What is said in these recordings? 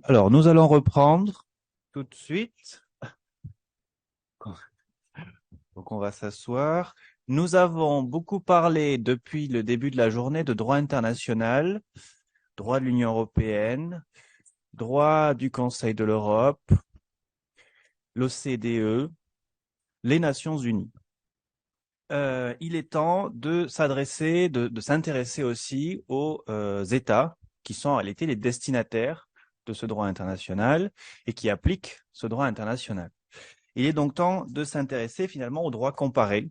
Alors, nous allons reprendre tout de suite. Donc, on va s'asseoir. Nous avons beaucoup parlé depuis le début de la journée de droit international, droit de l'Union européenne, droit du Conseil de l'Europe, l'OCDE, les Nations Unies. Il est temps de s'adresser, de s'intéresser aussi aux États qui sont en réalité les destinataires de ce droit international et qui appliquent ce droit international. Il est donc temps de s'intéresser finalement aux droits comparés,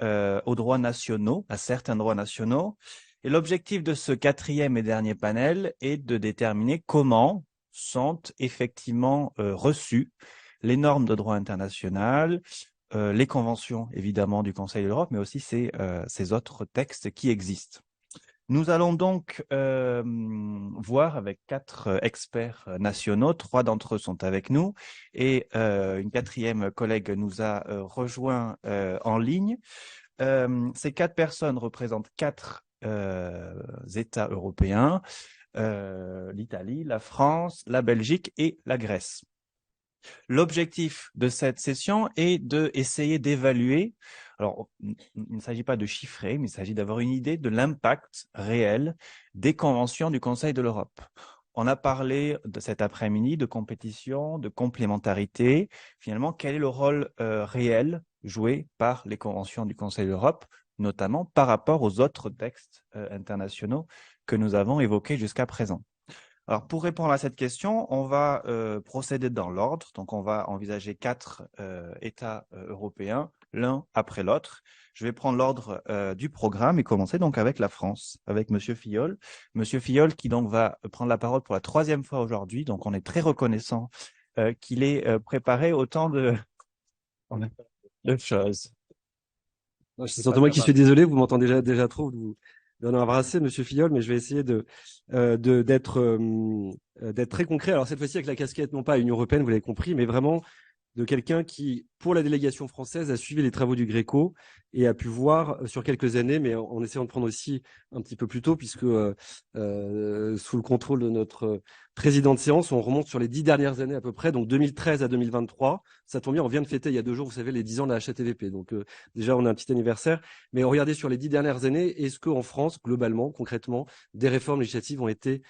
aux droits nationaux, à certains droits nationaux. Et l'objectif de ce quatrième et dernier panel est de déterminer comment sont effectivement reçues les normes de droit international, les conventions évidemment du Conseil de l'Europe, mais aussi ces autres textes qui existent. Nous allons donc voir avec quatre experts nationaux, trois d'entre eux sont avec nous et une quatrième collègue nous a rejoint en ligne. Ces quatre personnes représentent quatre États européens, l'Italie, la France, la Belgique et la Grèce. L'objectif de cette session est d'essayer d'évaluer, alors il ne s'agit pas de chiffrer, mais il s'agit d'avoir une idée de l'impact réel des conventions du Conseil de l'Europe. On a parlé de cet après-midi de compétition, de complémentarité. Finalement, quel est le rôle réel joué par les conventions du Conseil de l'Europe, notamment par rapport aux autres textes internationaux que nous avons évoqués jusqu'à présent? Alors, pour répondre à cette question, on va procéder dans l'ordre. Donc, on va envisager quatre États européens, l'un après l'autre. Je vais prendre l'ordre du programme et commencer donc avec la France, avec Monsieur Filleul. Monsieur Filleul qui donc va prendre la parole pour la troisième fois aujourd'hui. Donc, on est très reconnaissant qu'il ait préparé autant de choses. C'est surtout moi qui suis désolé, vous m'entendez déjà trop, vous en embrasser, Monsieur Filleul, mais je vais essayer d'être très concret. Alors cette fois-ci avec la casquette non pas Union européenne, vous l'avez compris, mais vraiment de quelqu'un qui, pour la délégation française, a suivi les travaux du Gréco et a pu voir sur quelques années, mais en essayant de prendre aussi un petit peu plus tôt, puisque sous le contrôle de notre président de séance, on remonte sur les 10 dernières années à peu près, donc 2013 à 2023. Ça tombe bien, on vient de fêter il y a 2 jours, vous savez, les 10 ans de la HATVP. Donc déjà, on a un petit anniversaire. Mais regardez sur les 10 dernières années, est-ce qu'en France, globalement, concrètement, des réformes législatives ont été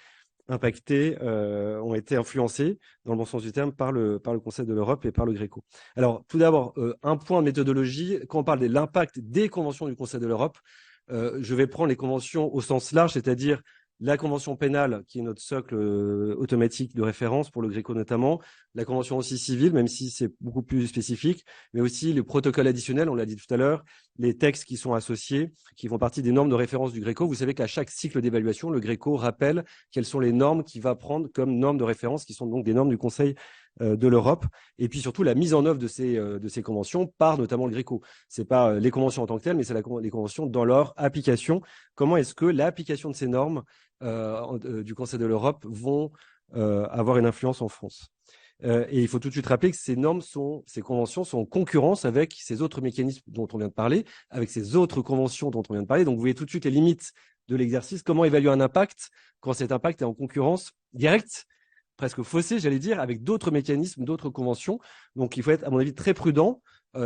impactés, ont été influencés, dans le bon sens du terme, par le Conseil de l'Europe et par le Gréco. Alors, tout d'abord, un point de méthodologie. Quand on parle de l'impact des conventions du Conseil de l'Europe, je vais prendre les conventions au sens large, c'est-à-dire la convention pénale, qui est notre socle automatique de référence pour le Gréco notamment, la convention aussi civile, même si c'est beaucoup plus spécifique, mais aussi le protocole additionnel, on l'a dit tout à l'heure, les textes qui sont associés, qui font partie des normes de référence du Gréco. Vous savez qu'à chaque cycle d'évaluation, le Gréco rappelle quelles sont les normes qu'il va prendre comme normes de référence, qui sont donc des normes du Conseil de l'Europe, et puis surtout la mise en œuvre de ces conventions par notamment le Gréco. C'est pas les conventions en tant que telles, mais c'est les conventions dans leur application. Comment est-ce que l'application de ces normes du Conseil de l'Europe vont avoir une influence en France? Et il faut tout de suite rappeler que ces conventions sont en concurrence avec ces autres mécanismes dont on vient de parler, avec ces autres conventions dont on vient de parler. Donc, vous voyez tout de suite les limites de l'exercice. Comment évaluer un impact quand cet impact est en concurrence directe, presque faussée, j'allais dire, avec d'autres mécanismes, d'autres conventions. Donc, il faut être, à mon avis, très prudent,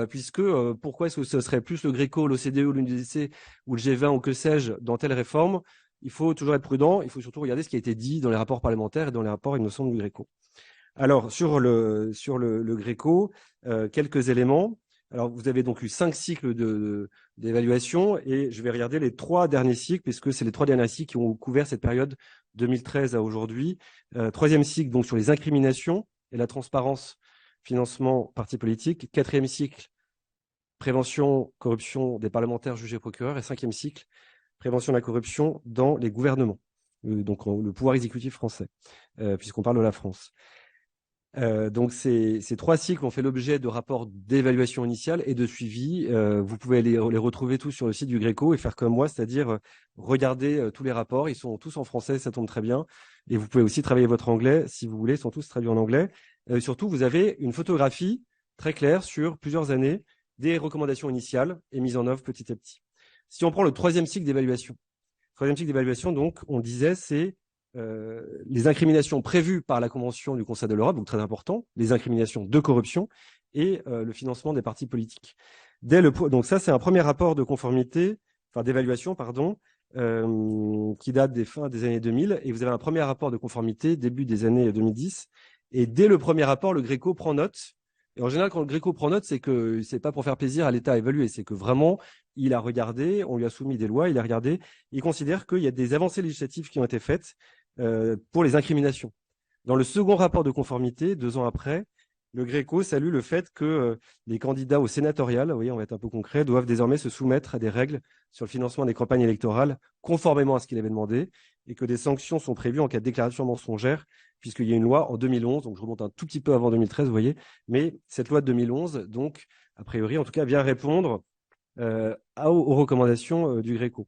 puisque pourquoi est-ce que ce serait plus le Gréco, l'OCDE, l'UNEDC ou le G20 ou que sais-je dans telle réforme? Il faut toujours être prudent. Il faut surtout regarder ce qui a été dit dans les rapports parlementaires et dans les rapports, il me semble, du Gréco. Alors, sur le Gréco, quelques éléments. Alors, vous avez donc eu 5 cycles d'évaluation et je vais regarder les 3 derniers cycles, puisque c'est les 3 derniers cycles qui ont couvert cette période 2013 à aujourd'hui. Troisième cycle, donc, sur les incriminations et la transparence, financement, partis politiques. Quatrième cycle, prévention, corruption des parlementaires, juges et procureurs. Et cinquième cycle, prévention de la corruption dans les gouvernements, donc le pouvoir exécutif français, puisqu'on parle de la France. Donc ces 3 cycles ont fait l'objet de rapports d'évaluation initiale et de suivi. Vous pouvez les retrouver tous sur le site du Gréco et faire comme moi, c'est-à-dire regarder tous les rapports. Ils sont tous en français, ça tombe très bien. Et vous pouvez aussi travailler votre anglais si vous voulez, ils sont tous traduits en anglais. Surtout, vous avez une photographie très claire sur plusieurs années des recommandations initiales et mises en œuvre petit à petit. Si on prend le troisième cycle d'évaluation, donc on disait c'est les incriminations prévues par la Convention du Conseil de l'Europe, donc très important, les incriminations de corruption et le financement des partis politiques. Donc ça, c'est un premier rapport de conformité, enfin d'évaluation, pardon, qui date des fins des années 2000. Et vous avez un premier rapport de conformité début des années 2010. Et dès le premier rapport, le Gréco prend note. Et en général, quand le Gréco prend note, c'est que c'est pas pour faire plaisir à l'État à évaluer, c'est que vraiment, il a regardé, on lui a soumis des lois, il a regardé, il considère qu'il y a des avancées législatives qui ont été faites pour les incriminations. Dans le second rapport de conformité, 2 ans après, le Gréco salue le fait que les candidats au sénatorial, vous voyez, on va être un peu concret, doivent désormais se soumettre à des règles sur le financement des campagnes électorales, conformément à ce qu'il avait demandé, et que des sanctions sont prévues en cas de déclaration mensongère, puisqu'il y a une loi en 2011, donc je remonte un tout petit peu avant 2013, vous voyez, mais cette loi de 2011, donc, a priori, en tout cas, vient répondre aux recommandations du Gréco.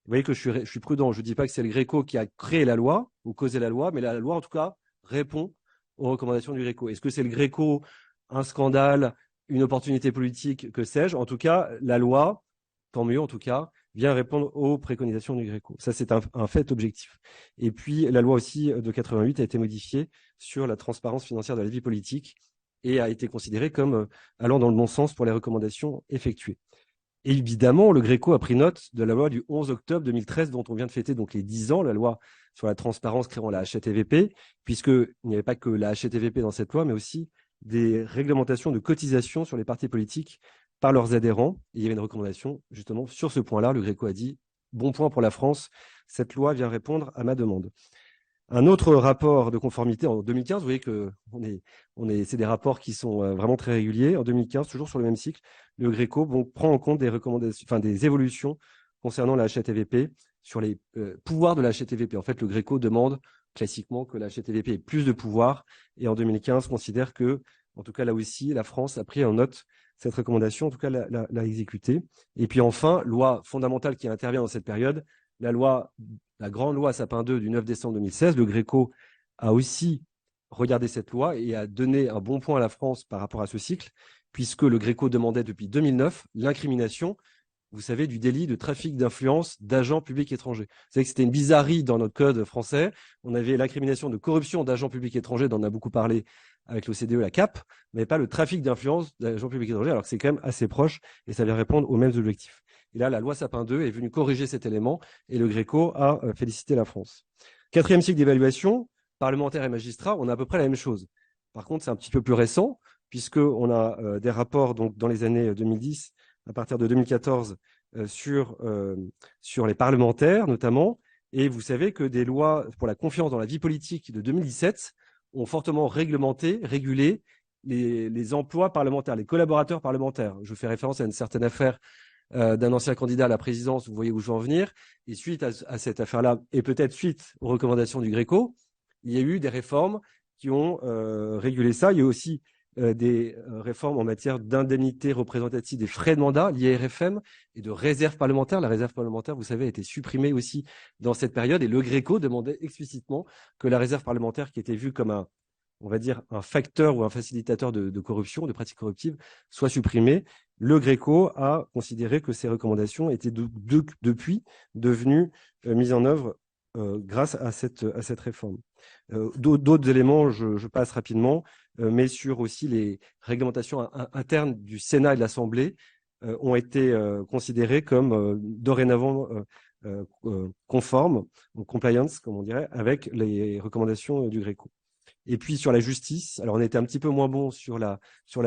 Vous voyez que je suis prudent, je ne dis pas que c'est le Gréco qui a créé la loi ou causé la loi, mais la loi, en tout cas, répond aux recommandations du Gréco. Est-ce que c'est le Gréco, un scandale, une opportunité politique, que sais-je? En tout cas, la loi, tant mieux en tout cas, vient répondre aux préconisations du Gréco. Ça, c'est un fait objectif. Et puis, la loi aussi de 88 a été modifiée sur la transparence financière de la vie politique et a été considérée comme allant dans le bon sens pour les recommandations effectuées. Et évidemment, le Gréco a pris note de la loi du 11 octobre 2013, dont on vient de fêter donc les 10 ans, la loi sur la transparence créant la HATVP, puisqu'il n'y avait pas que la HATVP dans cette loi, mais aussi des réglementations de cotisation sur les partis politiques par leurs adhérents. Et il y avait une recommandation justement sur ce point-là. Le Gréco a dit « Bon point pour la France, cette loi vient répondre à ma demande ». Un autre rapport de conformité en 2015, vous voyez que c'est des rapports qui sont vraiment très réguliers. En 2015, toujours sur le même cycle, le Gréco prend en compte des recommandations, enfin des évolutions concernant la HATVP sur les pouvoirs de la HATVP. En fait, le Gréco demande classiquement que la HATVP ait plus de pouvoir et en 2015 considère que, en tout cas là aussi, la France a pris en note cette recommandation, en tout cas l'a exécutée. Et puis enfin, loi fondamentale qui intervient dans cette période, la grande loi Sapin 2 du 9 décembre 2016, le Gréco a aussi regardé cette loi et a donné un bon point à la France par rapport à ce cycle, puisque le Gréco demandait depuis 2009 l'incrimination, vous savez, du délit de trafic d'influence d'agents publics étrangers. Vous savez que c'était une bizarrerie dans notre code français. On avait l'incrimination de corruption d'agents publics étrangers, dont on a beaucoup parlé avec l'OCDE, la CAP, mais pas le trafic d'influence d'agents publics étrangers, alors que c'est quand même assez proche et ça vient répondre aux mêmes objectifs. Et là, la loi Sapin 2 est venue corriger cet élément et le Gréco a félicité la France. 4e cycle d'évaluation, parlementaires et magistrats, on a à peu près la même chose. Par contre, c'est un petit peu plus récent, puisqu'on a des rapports donc, dans les années 2010, à partir de 2014, sur les parlementaires notamment. Et vous savez que des lois pour la confiance dans la vie politique de 2017 ont fortement régulé les emplois parlementaires, les collaborateurs parlementaires. Je fais référence à une certaine affaire d'un ancien candidat à la présidence, vous voyez où je veux en venir. Et suite à cette affaire-là, et peut-être suite aux recommandations du Gréco, il y a eu des réformes qui ont régulé ça. Il y a aussi des réformes en matière d'indemnité représentative des frais de mandat, l'IRFM, et de réserve parlementaire. La réserve parlementaire, vous savez, a été supprimée aussi dans cette période. Et le Gréco demandait explicitement que la réserve parlementaire, qui était vue comme on va dire, un facteur ou un facilitateur de corruption, de pratiques corruptives, soit supprimée. Le Gréco a considéré que ces recommandations étaient depuis devenues mises en œuvre grâce à cette réforme. D'autres éléments, je passe rapidement, mais sur aussi les réglementations internes du Sénat et de l'Assemblée ont été considérées comme dorénavant conformes, compliance, comme on dirait, avec les recommandations du Gréco. Et puis sur la justice, alors on était un petit peu moins bon sur la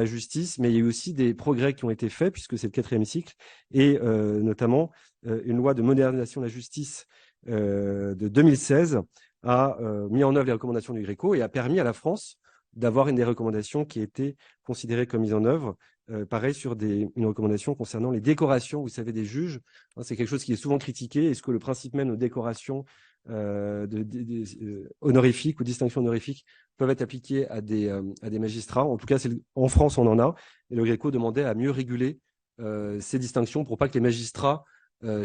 justice, mais il y a eu aussi des progrès qui ont été faits, puisque c'est le 4e cycle, et notamment une loi de modernisation de la justice de 2016 a mis en œuvre les recommandations du Gréco et a permis à la France d'avoir une des recommandations qui était considérée comme mise en œuvre. Pareil sur une recommandation concernant les décorations, vous savez, des juges. Hein, c'est quelque chose qui est souvent critiqué. Est-ce que le principe même de décoration honorifiques ou distinctions honorifiques peuvent être appliquées à des magistrats? En tout cas, en France, on en a. Et le Gréco demandait à mieux réguler ces distinctions pour pas que les magistrats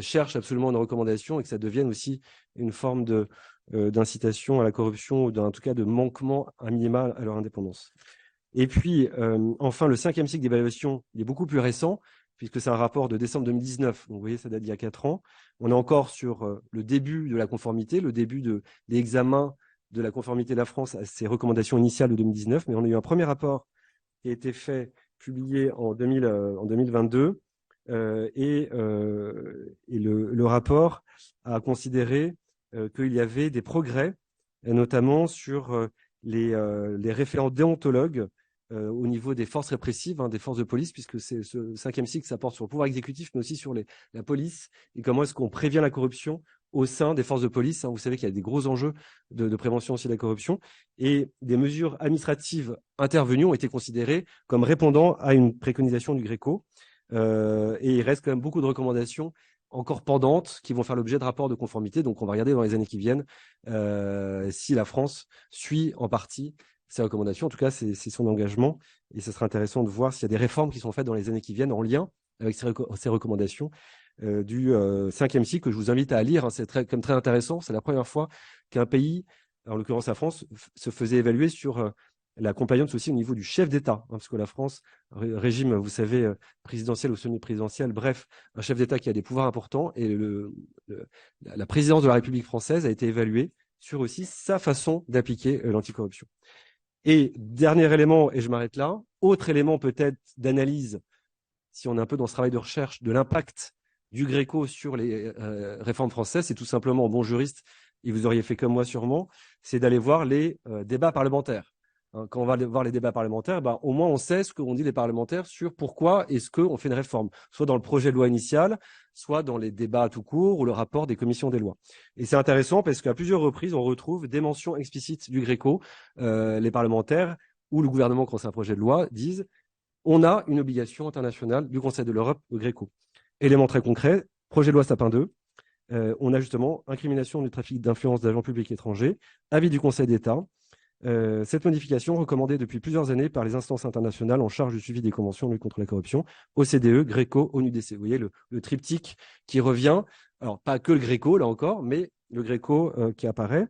cherchent absolument une recommandation et que ça devienne aussi une forme d'incitation à la corruption ou en tout cas de manquement à minima à leur indépendance. Et puis, enfin, le 5e cycle d'évaluation, il est beaucoup plus récent, puisque c'est un rapport de décembre 2019. Donc, vous voyez, ça date d'il y a 4 ans. On est encore sur le début de la conformité, le début des examens de la conformité de la France à ses recommandations initiales de 2019. Mais on a eu un premier rapport qui a été fait, publié en 2022. Le rapport a considéré qu'il y avait des progrès, notamment sur les référents déontologues au niveau des forces répressives, des forces de police, puisque c'est ce cinquième cycle, ça porte sur le pouvoir exécutif, mais aussi sur la police, et comment est-ce qu'on prévient la corruption au sein des forces de police. Vous savez qu'il y a des gros enjeux de prévention aussi de la corruption, et des mesures administratives intervenues ont été considérées comme répondant à une préconisation du Gréco. Et il reste quand même beaucoup de recommandations encore pendantes qui vont faire l'objet de rapports de conformité. Donc, on va regarder dans les années qui viennent si la France suit en partie ces recommandations. En tout cas, c'est son engagement. Et ce sera intéressant de voir s'il y a des réformes qui sont faites dans les années qui viennent en lien avec ces recommandations du cinquième cycle que je vous invite à lire. C'est comme très intéressant. C'est la première fois qu'un pays, en l'occurrence la France, se faisait évaluer sur la compliance aussi au niveau du chef d'État, parce que la France, régime, vous savez, présidentiel ou semi-présidentiel, bref, un chef d'État qui a des pouvoirs importants, et la présidence de la République française a été évaluée sur aussi sa façon d'appliquer l'anticorruption. Et dernier élément, et je m'arrête là, autre élément peut-être d'analyse, si on est un peu dans ce travail de recherche, de l'impact du Gréco sur les réformes françaises, c'est tout simplement, bon juriste, et vous auriez fait comme moi sûrement, c'est d'aller voir les débats parlementaires. Quand on va voir les débats parlementaires, au moins on sait ce qu'ont dit les parlementaires sur pourquoi est-ce qu'on fait une réforme, soit dans le projet de loi initial, soit dans les débats tout court ou le rapport des commissions des lois. Et c'est intéressant parce qu'à plusieurs reprises, on retrouve des mentions explicites du Gréco. Les parlementaires ou le gouvernement, quand c'est un projet de loi, disent on a une obligation internationale du Conseil de l'Europe au Gréco. Élément très concret, projet de loi Sapin 2, on a justement incrimination du trafic d'influence d'agents publics étrangers, avis du Conseil d'État. Cette modification, recommandée depuis plusieurs années par les instances internationales en charge du suivi des conventions de lutte contre la corruption, OCDE, Gréco, ONUDC. Vous voyez le triptyque qui revient, alors pas que le Gréco, là encore, mais le Gréco qui apparaît.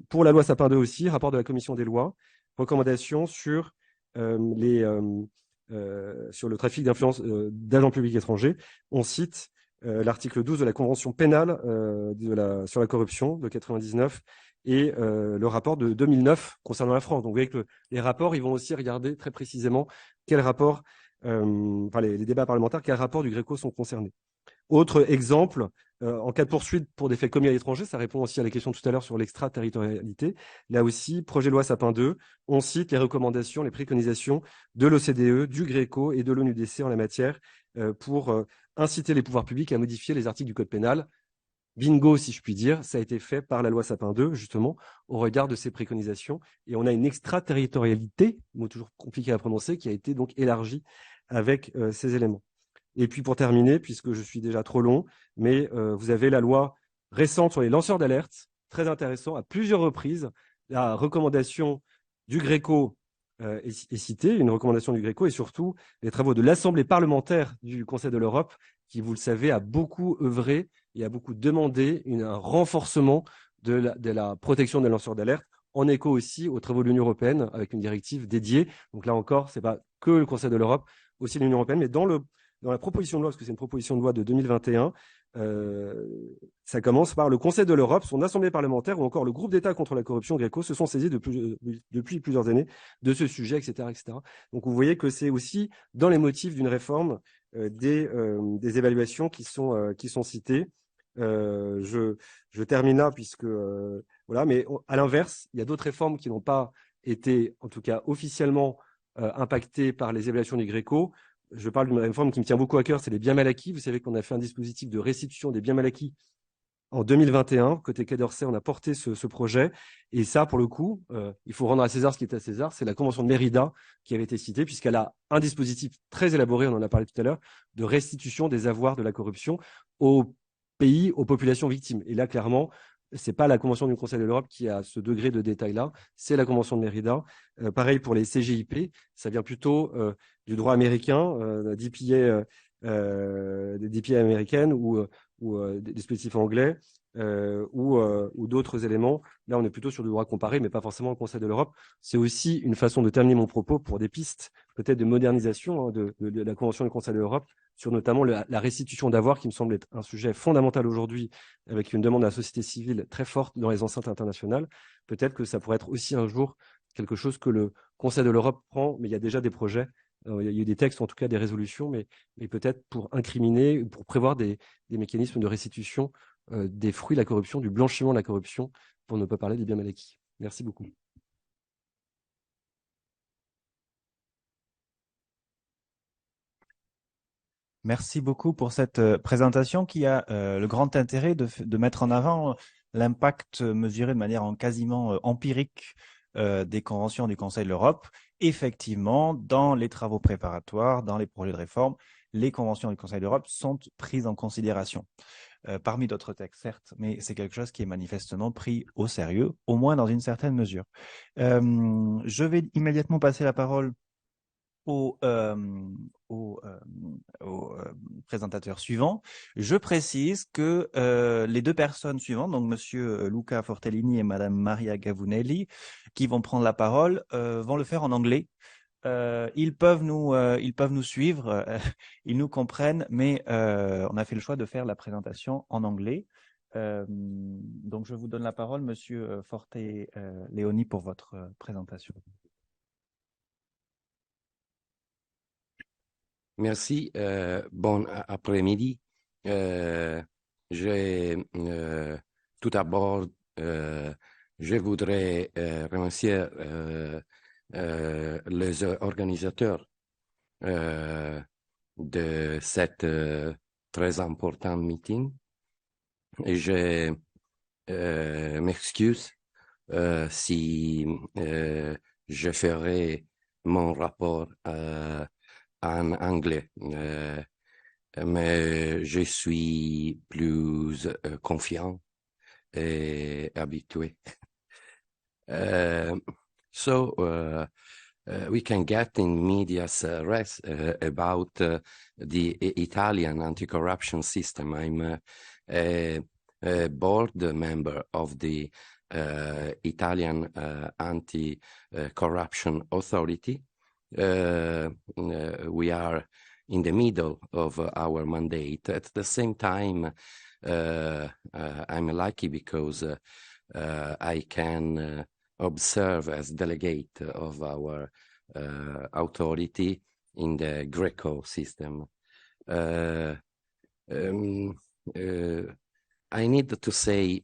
Pour la loi Sapin 2 aussi, rapport de la Commission des lois, recommandation sur le trafic d'influence d'agents publics étrangers. On cite l'article 12 de la Convention pénale sur la corruption de 1999 et le rapport de 2009 concernant la France. Donc, vous voyez que les rapports, ils vont aussi regarder très précisément quel rapport, les débats parlementaires, quels rapports du Gréco sont concernés. Autre exemple, en cas de poursuite pour des faits commis à l'étranger, ça répond aussi à la question tout à l'heure sur l'extraterritorialité. Là aussi, projet de loi Sapin 2, on cite les recommandations, les préconisations de l'OCDE, du Gréco et de l'ONUDC en la matière pour inciter les pouvoirs publics à modifier les articles du Code pénal. Bingo, si je puis dire, ça a été fait par la loi Sapin 2, justement, au regard de ces préconisations. Et on a une extraterritorialité, mot toujours compliqué à prononcer, qui a été donc élargie avec ces éléments. Et puis pour terminer, puisque je suis déjà trop long, mais vous avez la loi récente sur les lanceurs d'alerte, très intéressant, à plusieurs reprises, la recommandation du Gréco est citée, une recommandation du Gréco, et surtout les travaux de l'Assemblée parlementaire du Conseil de l'Europe, qui, vous le savez, a beaucoup œuvré et a beaucoup demandé un renforcement de la protection des lanceurs d'alerte, en écho aussi aux travaux de l'Union européenne, avec une directive dédiée. Donc là encore, ce n'est pas que le Conseil de l'Europe, aussi l'Union européenne, mais dans la proposition de loi, parce que c'est une proposition de loi de 2021, ça commence par le Conseil de l'Europe, son assemblée parlementaire ou encore le groupe d'État contre la corruption Gréco se sont saisis depuis plusieurs années de ce sujet, etc., etc. Donc vous voyez que c'est aussi dans les motifs d'une réforme des évaluations qui sont citées. Je termine là puisque voilà, mais à l'inverse, il y a d'autres réformes qui n'ont pas été, en tout cas officiellement, impactées par les évaluations du Gréco. Je parle d'une réforme qui me tient beaucoup à cœur, c'est les biens mal acquis. Vous savez qu'on a fait un dispositif de restitution des biens mal acquis en 2021. Côté Quai d'Orsay, on a porté ce projet. Et ça, pour le coup, il faut rendre à César ce qui est à César. C'est la Convention de Mérida qui avait été citée, puisqu'elle a un dispositif très élaboré, on en a parlé tout à l'heure, de restitution des avoirs de la corruption aux pays, aux populations victimes. Et là, clairement, ce n'est pas la Convention du Conseil de l'Europe qui a ce degré de détail-là, c'est la Convention de Mérida. Pareil pour les CGIP, ça vient plutôt du droit américain, d'IPA américaine ou ou des dispositifs anglais ou d'autres éléments. Là, on est plutôt sur du droit comparé, mais pas forcément le Conseil de l'Europe. C'est aussi une façon de terminer mon propos pour des pistes peut-être de modernisation de la Convention du Conseil de l'Europe sur notamment la restitution d'avoirs, qui me semble être un sujet fondamental aujourd'hui, avec une demande de la société civile très forte dans les enceintes internationales. Peut-être que ça pourrait être aussi un jour quelque chose que le Conseil de l'Europe prend, mais il y a déjà des projets. Il y a eu des textes, en tout cas des résolutions, mais peut-être pour incriminer, pour prévoir des mécanismes de restitution des fruits de la corruption, du blanchiment de la corruption, pour ne pas parler des biens mal acquis. Merci beaucoup. Merci beaucoup pour cette présentation qui a le grand intérêt de mettre en avant l'impact mesuré de manière quasiment empirique des conventions du Conseil de l'Europe. Effectivement, dans les travaux préparatoires, dans les projets de réforme, les conventions du Conseil de l'Europe sont prises en considération. Parmi d'autres textes, certes, mais c'est quelque chose qui est manifestement pris au sérieux, au moins dans une certaine mesure. Je vais immédiatement passer la parole au présentateur suivant. Je précise que les deux personnes suivantes, donc Monsieur Luca Fortellini et Madame Maria Gavunelli, qui vont prendre la parole, vont le faire en anglais. Ils peuvent nous suivre, ils nous comprennent, mais on a fait le choix de faire la présentation en anglais. Donc je vous donne la parole, Monsieur Forte-Leoni, pour votre présentation. Merci. Bon après-midi. Tout d'abord, je voudrais remercier les organisateurs de cette très important meeting. Et je m'excuse si je ferai mon rapport en anglais, mais je suis plus confiant et habitué. We can get in medias res about the Italian anti-corruption system. I'm a board member of the Italian Anti-Corruption Authority. We are in the middle of our mandate. At the same time, I'm lucky because I can observe as delegate of our authority in the Greco system. I need to say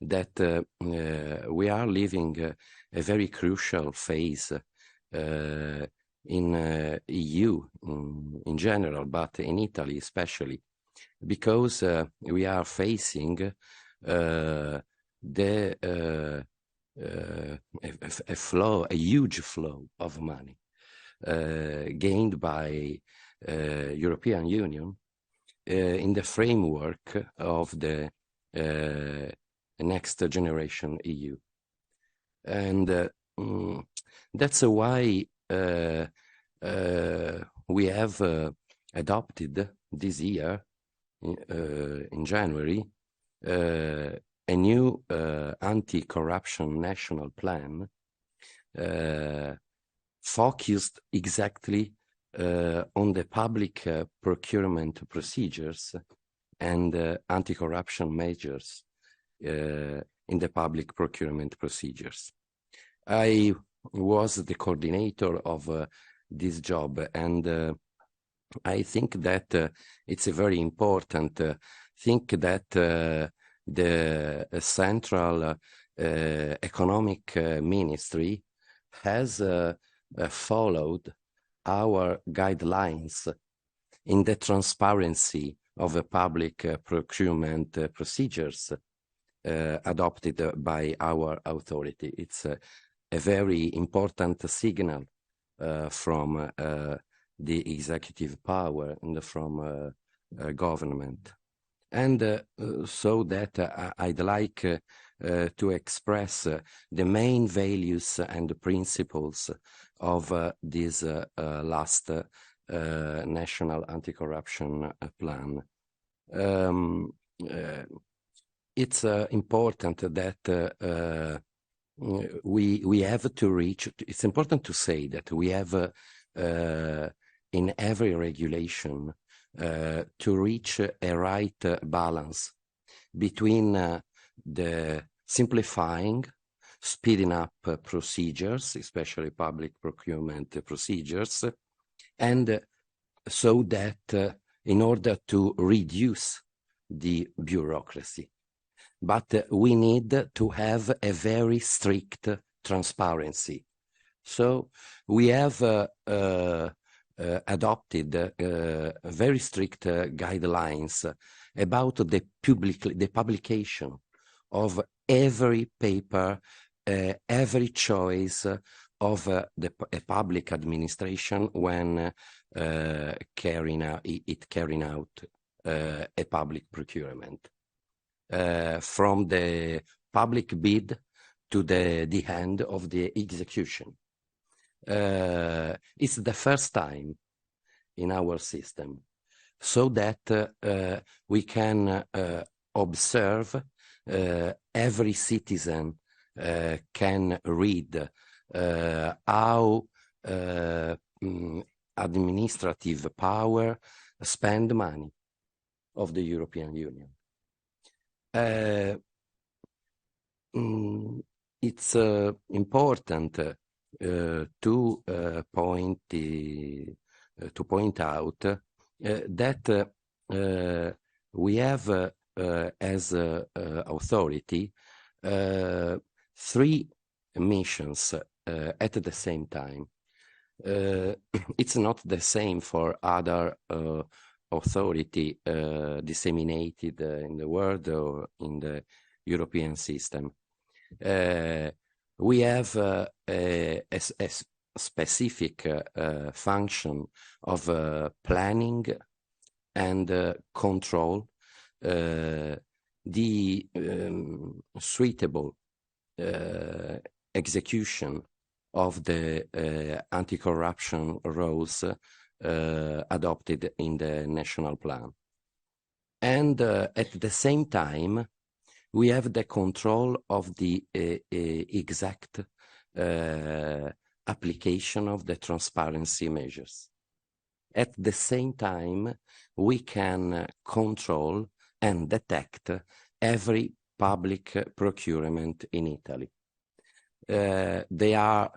that we are living a very crucial phase in EU in general, but in Italy especially, because we are facing a huge flow of money gained by European Union in the framework of the next generation EU. And that's why we have adopted this year, in January, a new anti-corruption national plan focused exactly on the public procurement procedures and anti-corruption measures in the public procurement procedures. I was the coordinator of this job, and I think that it's a very important thing that the Central Economic Ministry has followed our guidelines in the transparency of the public procurement procedures adopted by our authority. It's a very important signal from the executive power and from government. And so that I'd like to express the main values and principles of this last National Anti-Corruption Plan. It's important that we have to reach. It's important to say that we have in every regulation to reach a right balance between the simplifying, speeding up procedures, especially public procurement procedures, and so that in order to reduce the bureaucracy. But we need to have a very strict transparency. So we have adopted very strict guidelines about the publication of every paper, every choice of a public administration when carrying out a public procurement. From the public bid to the end of the execution. It's the first time in our system, so that we can observe, every citizen can read how administrative power spend money of the European Union. It's important to point out that we have as authority 3 missions at the same time. It's not the same for other authority disseminated in the world or in the European system. We have a specific function of planning and control the suitable execution of the anti-corruption rules adopted in the national plan. And at the same time, we have the control of the exact application of the transparency measures. At the same time, we can control and detect every public procurement in Italy. They are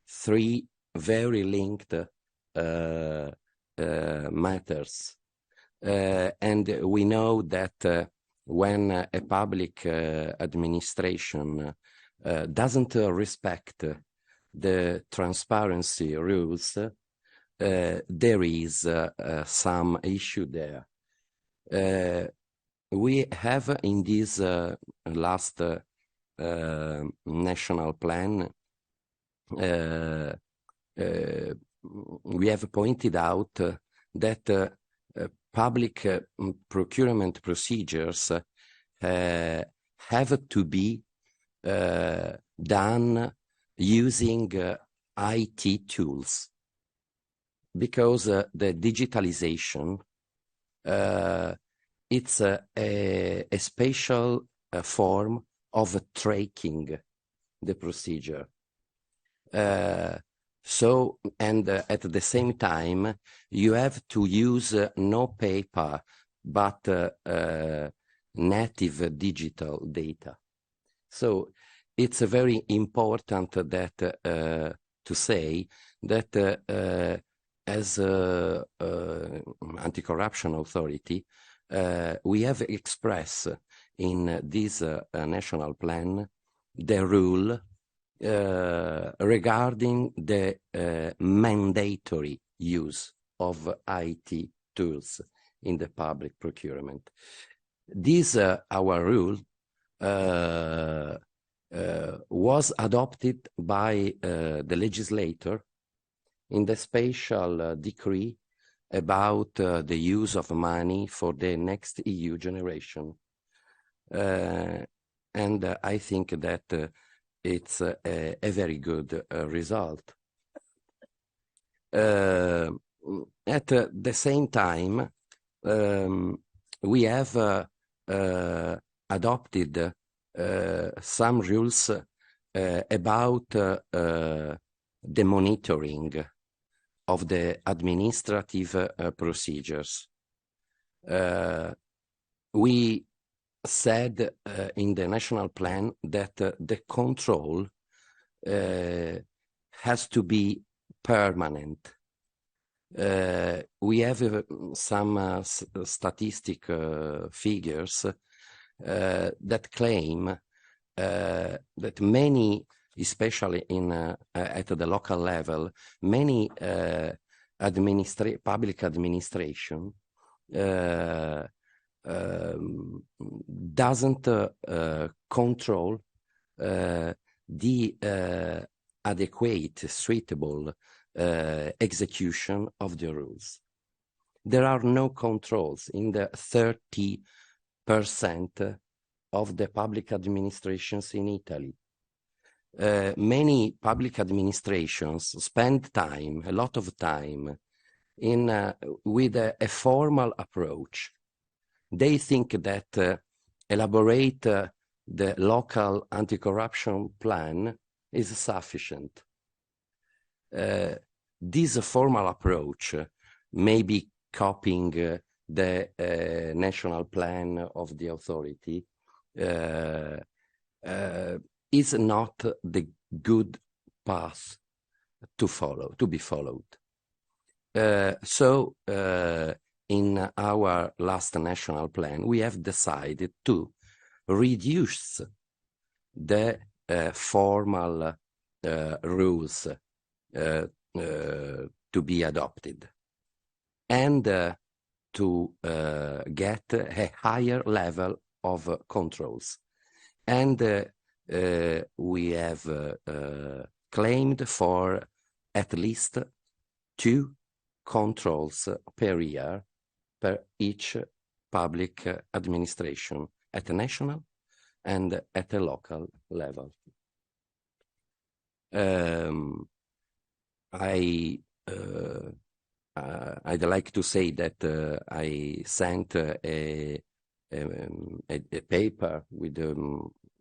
3 very linked matters. And we know that when a public administration doesn't respect the transparency rules, there is some issue there. We have in this last national plan, we have pointed out that public procurement procedures have to be done using IT tools, because the digitalization, it's a special form of tracking the procedure. So, and at the same time, you have to use no paper, but native digital data. So it's very important that to say that as anti-corruption authority, we have expressed in this national plan the rule regarding the mandatory use of IT tools in the public procurement. This, our rule, was adopted by the legislator in the special decree about the use of money for the next EU generation. And I think that it's a very good result. At the same time, we have adopted some rules about the monitoring of the administrative procedures. We said in the national plan that the control has to be permanent. We have some statistic figures that claim that many, especially at the local level, many public administration doesn't control the adequate, suitable execution of the rules. There are no controls in the 30% of the public administrations in Italy. Many public administrations spend time, a lot of time, with a formal approach. They think that elaborate the local anti-corruption plan is sufficient. This formal approach, maybe copying the national plan of the authority, is not the good path to be followed. So in our last national plan, we have decided to reduce the formal rules to be adopted and to get a higher level of controls. And we have claimed for at least 2 controls per year per each public administration at a national and at a local level. I'd like to say that I sent a paper with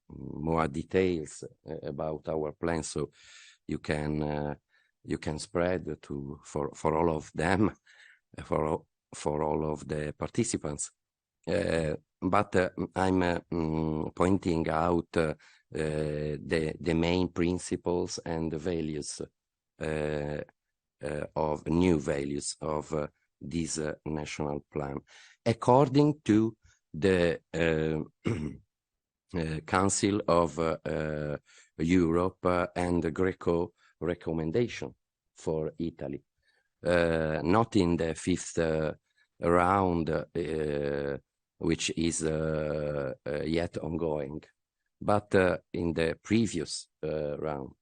more details about our plan, so you can spread for all of them, for all of the participants. But I'm pointing out the main principles and the values of new values of this national plan, according to the Council of Europe and the Greco recommendation for Italy, not in the 5th round, which is yet ongoing, but in the previous round.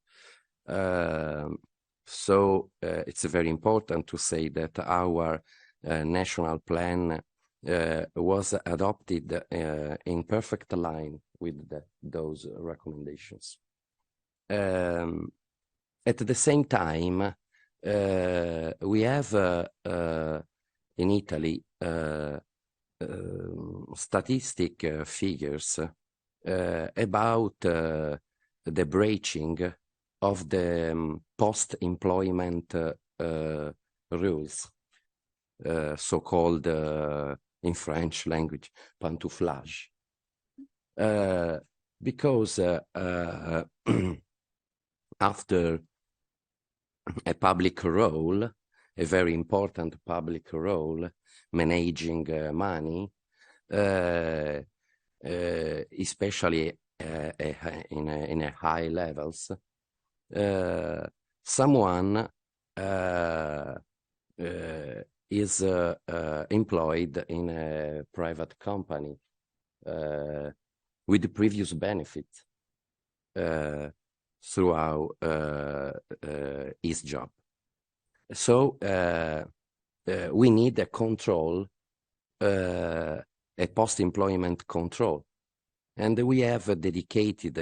So it's very important to say that our national plan was adopted in perfect line with those recommendations. At the same time, we have in Italy statistic figures about the breaching of the post-employment rules, so-called in French language, pantouflage. Because after a public role, a very important public role, managing money, especially in a high levels, someone is employed in a private company with the previous benefits throughout his job. So we need a control, a post-employment control. And we have dedicated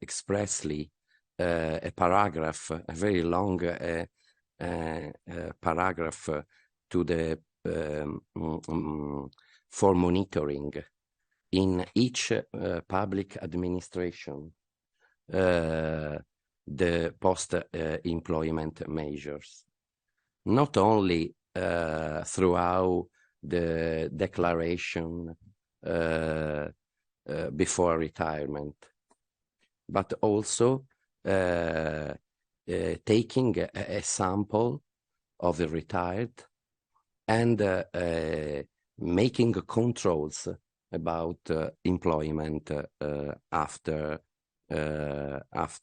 expressly a paragraph, a very long paragraph to the for monitoring in each public administration the post-employment measures, not only throughout the declaration before retirement, but also taking a sample of the retired and making controls about employment after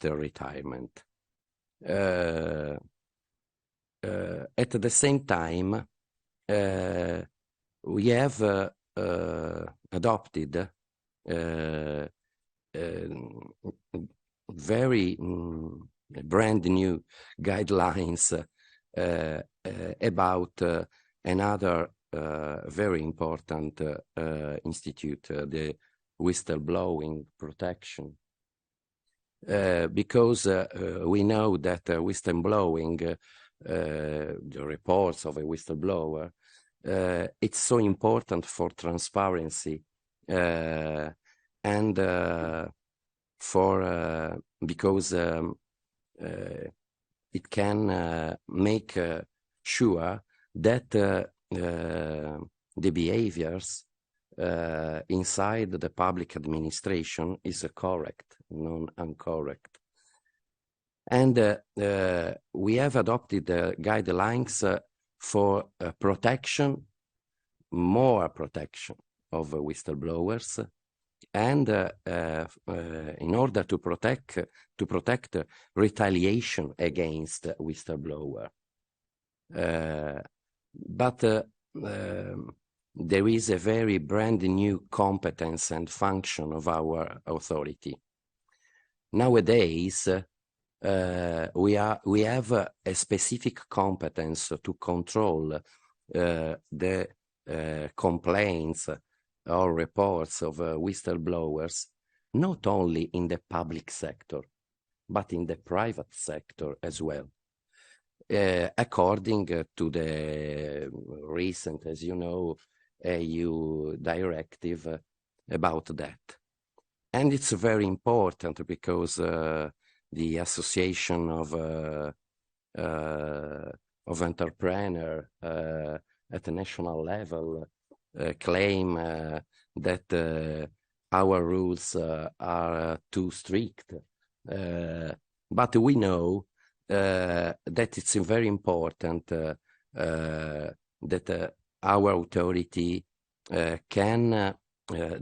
retirement. At the same time, we have adopted very brand new guidelines about another very important institute, the whistleblowing protection. Because we know that whistleblowing, the reports of a whistleblower, it's so important for transparency and for because it can make sure that the behaviors inside the public administration is correct, non-incorrect. And we have adopted guidelines for protection, more protection of whistleblowers, and in order to protect retaliation against whistleblower. But there is a very brand new competence and function of our authority. Nowadays, we have a specific competence to control the complaints or reports of whistleblowers, not only in the public sector, but in the private sector as well. According to the recent, as you know, EU directive about that. And it's very important because the association of entrepreneurs at the national level claim that our rules are too strict. But we know that it's very important that our authority can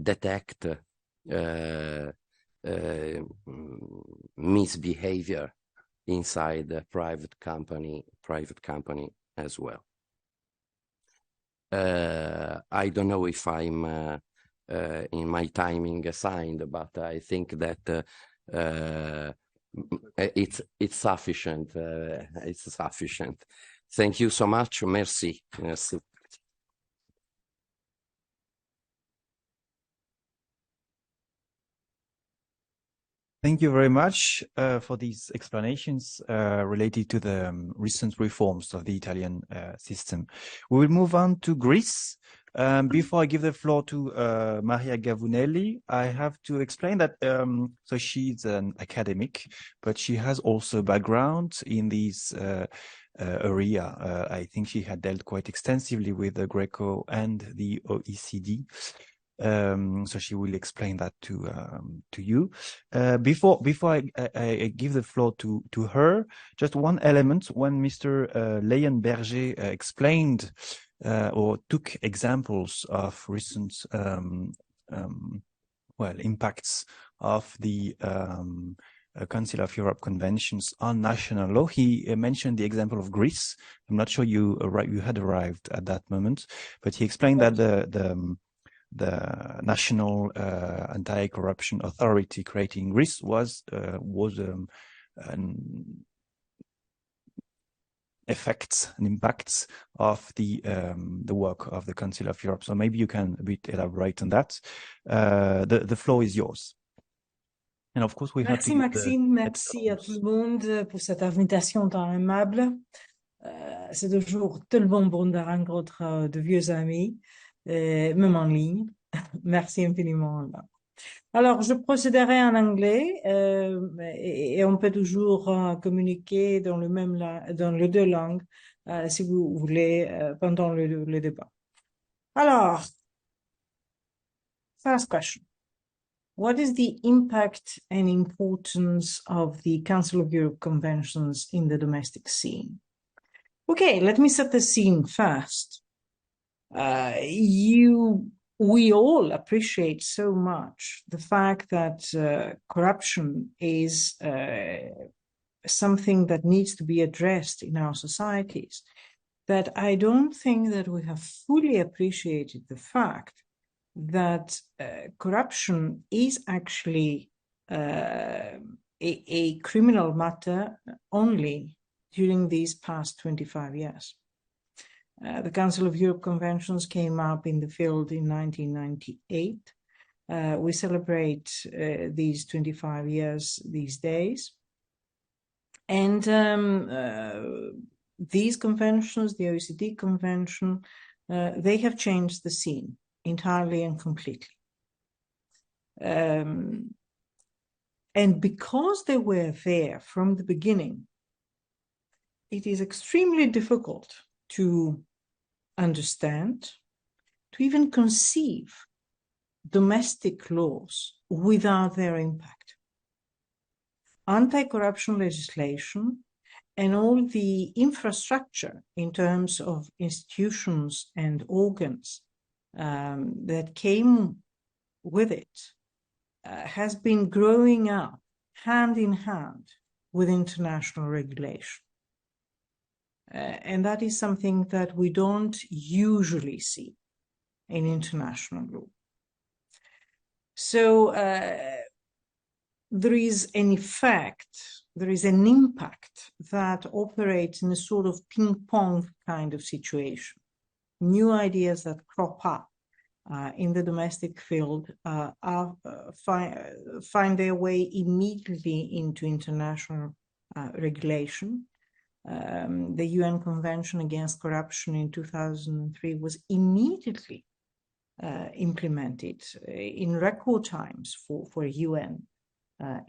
detect misbehavior inside the private company as well. I don't know if I'm in my timing assigned, but I think that it's sufficient. It's sufficient. Thank you so much. Merci. Merci. Thank you very much for these explanations related to the recent reforms of the Italian system. We will move on to Greece. Before I give the floor to Maria Gavunelli, I have to explain that so she's an academic, but she has also background in this area. I think she had dealt quite extensively with the Greco and the OECD. So she will explain that to you. Before I give the floor to her, just one element. When Mr. Leyen Berger explained or took examples of recent impacts of the Council of Europe conventions on national law, he mentioned the example of Greece. I'm not sure you had arrived at that moment, but he explained that the National Anti-Corruption Authority created in Greece was an effects and impacts of the work of the Council of Europe. So maybe you can a bit elaborate on that. The floor is yours. And of course, we have to Maxime, merci à tout le monde pour cette invitation tant aimable. C'est toujours tellement bon de rencontrer de vieux amis. même en ligne. Merci infiniment. Alors, je procéderai en anglais et on peut toujours communiquer dans dans les deux langues si vous voulez pendant le débat. Alors, first question. What is the impact and importance of the Council of Europe conventions in the domestic scene? Okay, let me set the scene first. We all appreciate so much the fact that corruption is something that needs to be addressed in our societies, that I don't think that we have fully appreciated the fact that corruption is actually a criminal matter only during these past 25 years. The Council of Europe conventions came up in the field in 1998. We celebrate these 25 years these days. And these conventions, the OECD Convention, they have changed the scene entirely and completely. And because they were there from the beginning, it is extremely difficult to understand, to even conceive domestic laws without their impact. Anti-corruption legislation and all the infrastructure in terms of institutions and organs that came with it has been growing up hand in hand with international regulation. And that is something that we don't usually see in international law. So there is an effect, there is an impact that operates in a sort of ping-pong kind of situation. New ideas that crop up in the domestic field find their way immediately into international regulation. The UN Convention Against Corruption in 2003 was immediately implemented in record times for a UN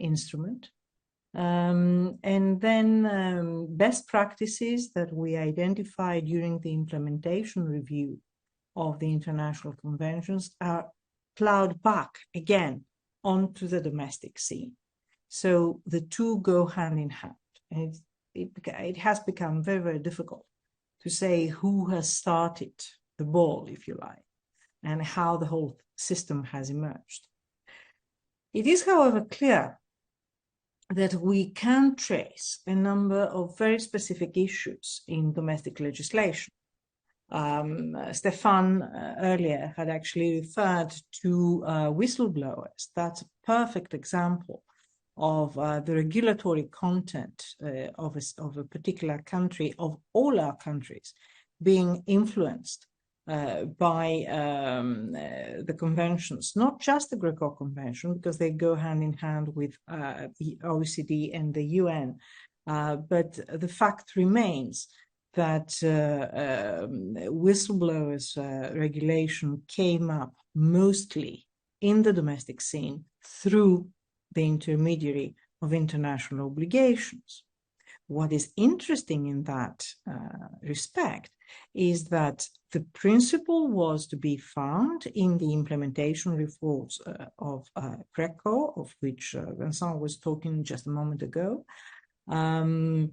instrument. And then best practices that we identified during the implementation review of the international conventions are plowed back again onto the domestic scene. So the two go hand in hand. And it has become very, very difficult to say who has started the ball, if you like, and how the whole system has emerged. It is, however, clear that we can trace a number of very specific issues in domestic legislation. Stefan earlier had actually referred to whistleblowers. That's a perfect example of the regulatory content of a particular country, of all our countries, being influenced by the conventions, not just the Greco Convention, because they go hand in hand with the OECD and the UN, but the fact remains that whistleblowers regulation came up mostly in the domestic scene through the intermediary of international obligations. What is interesting in that respect is that the principle was to be found in the implementation reforms of Greco, of which Vincent was talking just a moment ago. Then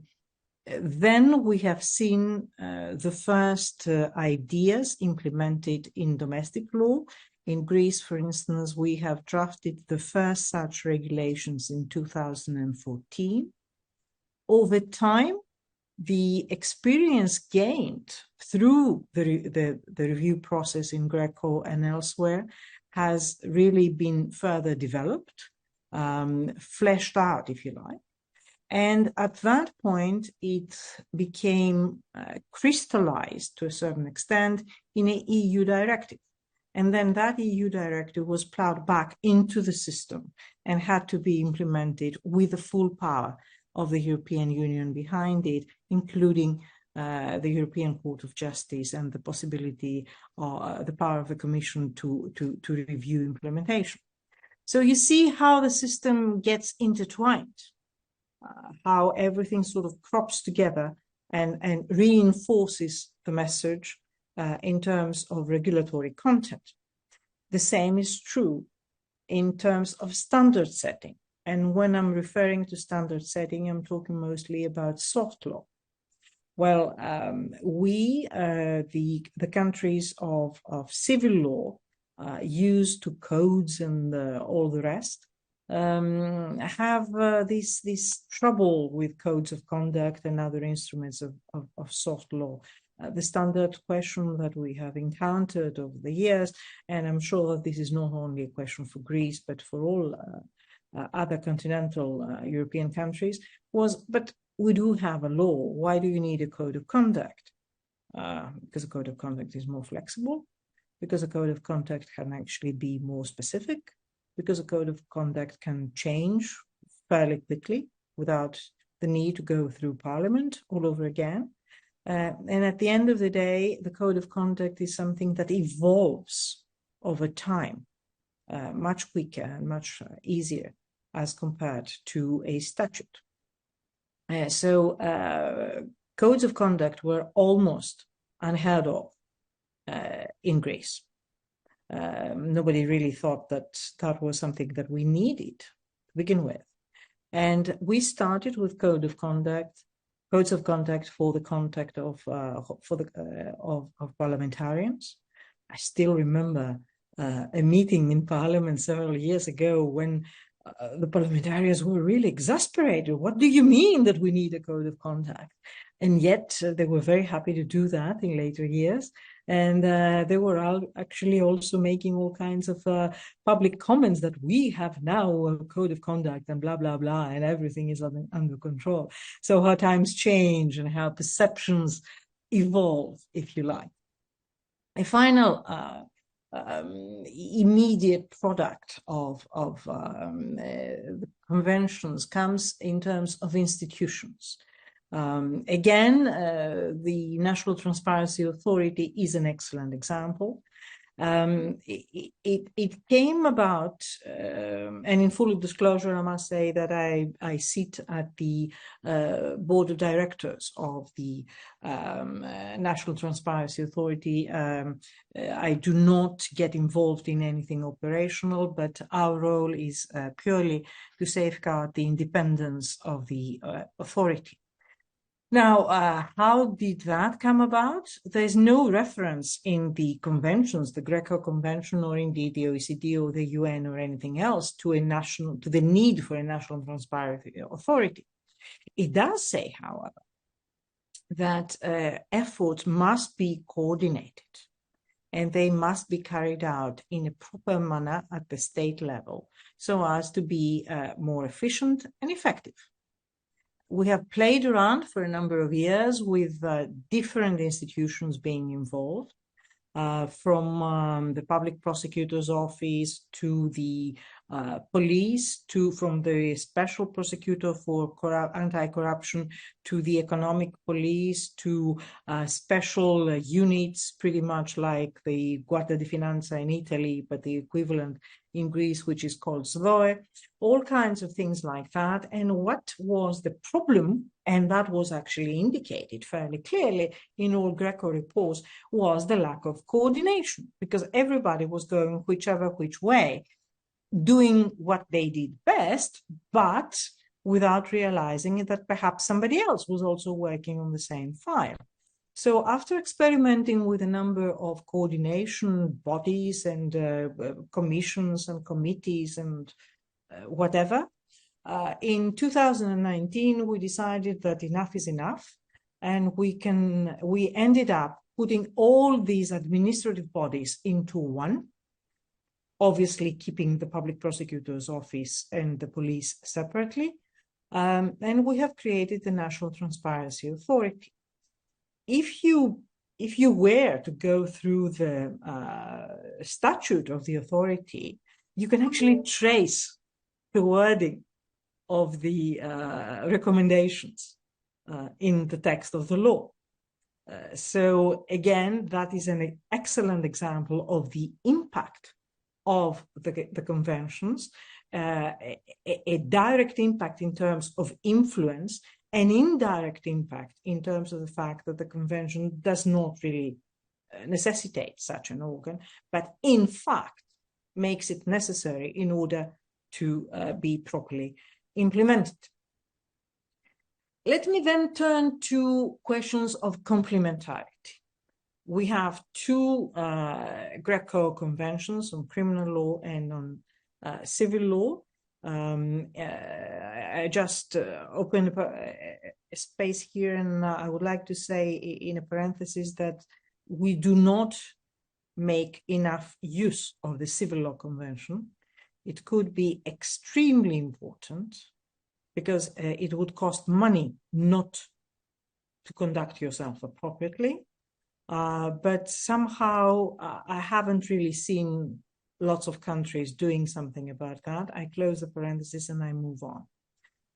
we have seen the first ideas implemented in domestic law. In Greece, for instance, we have drafted the first such regulations in 2014. Over time, the experience gained through the review process in Greco and elsewhere has really been further developed, fleshed out, if you like. And at that point, it became crystallized to a certain extent in an EU directive. And then that EU directive was plowed back into the system and had to be implemented with the full power of the European Union behind it, including the European Court of Justice and the possibility or the power of the Commission to review implementation. So you see how the system gets intertwined, how everything sort of crops together and reinforces the message in terms of regulatory content. The same is true in terms of standard setting. And when I'm referring to standard setting, I'm talking mostly about soft law. Well, the countries of civil law, used to codes and all the rest, have this trouble with codes of conduct and other instruments of soft law. The standard question that we have encountered over the years, and I'm sure that this is not only a question for Greece, but for all other continental European countries, was, but we do have a law. Why do you need a code of conduct? Because a code of conduct is more flexible, because a code of conduct can actually be more specific, because a code of conduct can change fairly quickly without the need to go through Parliament all over again. And at the end of the day, the code of conduct is something that evolves over time, much quicker and much easier as compared to a statute. So codes of conduct were almost unheard of in Greece. Nobody really thought that that was something that we needed to begin with. And we started with codes of conduct for the contact of parliamentarians. I still remember a meeting in Parliament several years ago when the parliamentarians were really exasperated. What do you mean that we need a code of conduct? And yet they were very happy to do that in later years. And they were actually also making all kinds of public comments that we have now a code of conduct and blah, blah, blah, and everything is under control. So how times change and how perceptions evolve, if you like. A final immediate product of the conventions comes in terms of institutions. Again, the National Transparency Authority is an excellent example. It came about, and in full disclosure, I must say that I sit at the board of directors of the National Transparency Authority. I do not get involved in anything operational, but our role is purely to safeguard the independence of the authority. Now, how did that come about? There's no reference in the conventions, the Greco Convention, or indeed the OECD or the UN or anything else to the need for a national transparency authority. It does say, however, that efforts must be coordinated and they must be carried out in a proper manner at the state level so as to be more efficient and effective. We have played around for a number of years with different institutions being involved, from the public prosecutor's office to the police, from the special prosecutor for anti-corruption to the economic police to special units, pretty much like the Guardia di Finanza in Italy, but the equivalent in Greece, which is called SDOE, all kinds of things like that. And what was the problem, and that was actually indicated fairly clearly in all Greco reports, was the lack of coordination, because everybody was going which way, doing what they did best, but without realizing that perhaps somebody else was also working on the same file. So after experimenting with a number of coordination bodies and commissions and committees and whatever, in 2019, we decided that enough is enough. And we ended up putting all these administrative bodies into one, obviously keeping the public prosecutor's office and the police separately. And we have created the National Transparency Authority. If you were to go through the statute of the authority, you can actually trace the wording of the recommendations in the text of the law. So again, that is an excellent example of the impact of the conventions, a direct impact in terms of influence, an indirect impact in terms of the fact that the convention does not really necessitate such an organ, but in fact makes it necessary in order to be properly implemented. Let me then turn to questions of complementarity. We have two Greco conventions on criminal law and on civil law. I just opened a space here, and I would like to say in a parenthesis that we do not make enough use of the civil law convention. It could be extremely important, because it would cost money not to conduct yourself appropriately. But somehow I haven't really seen lots of countries doing something about that. I close the parenthesis and I move on.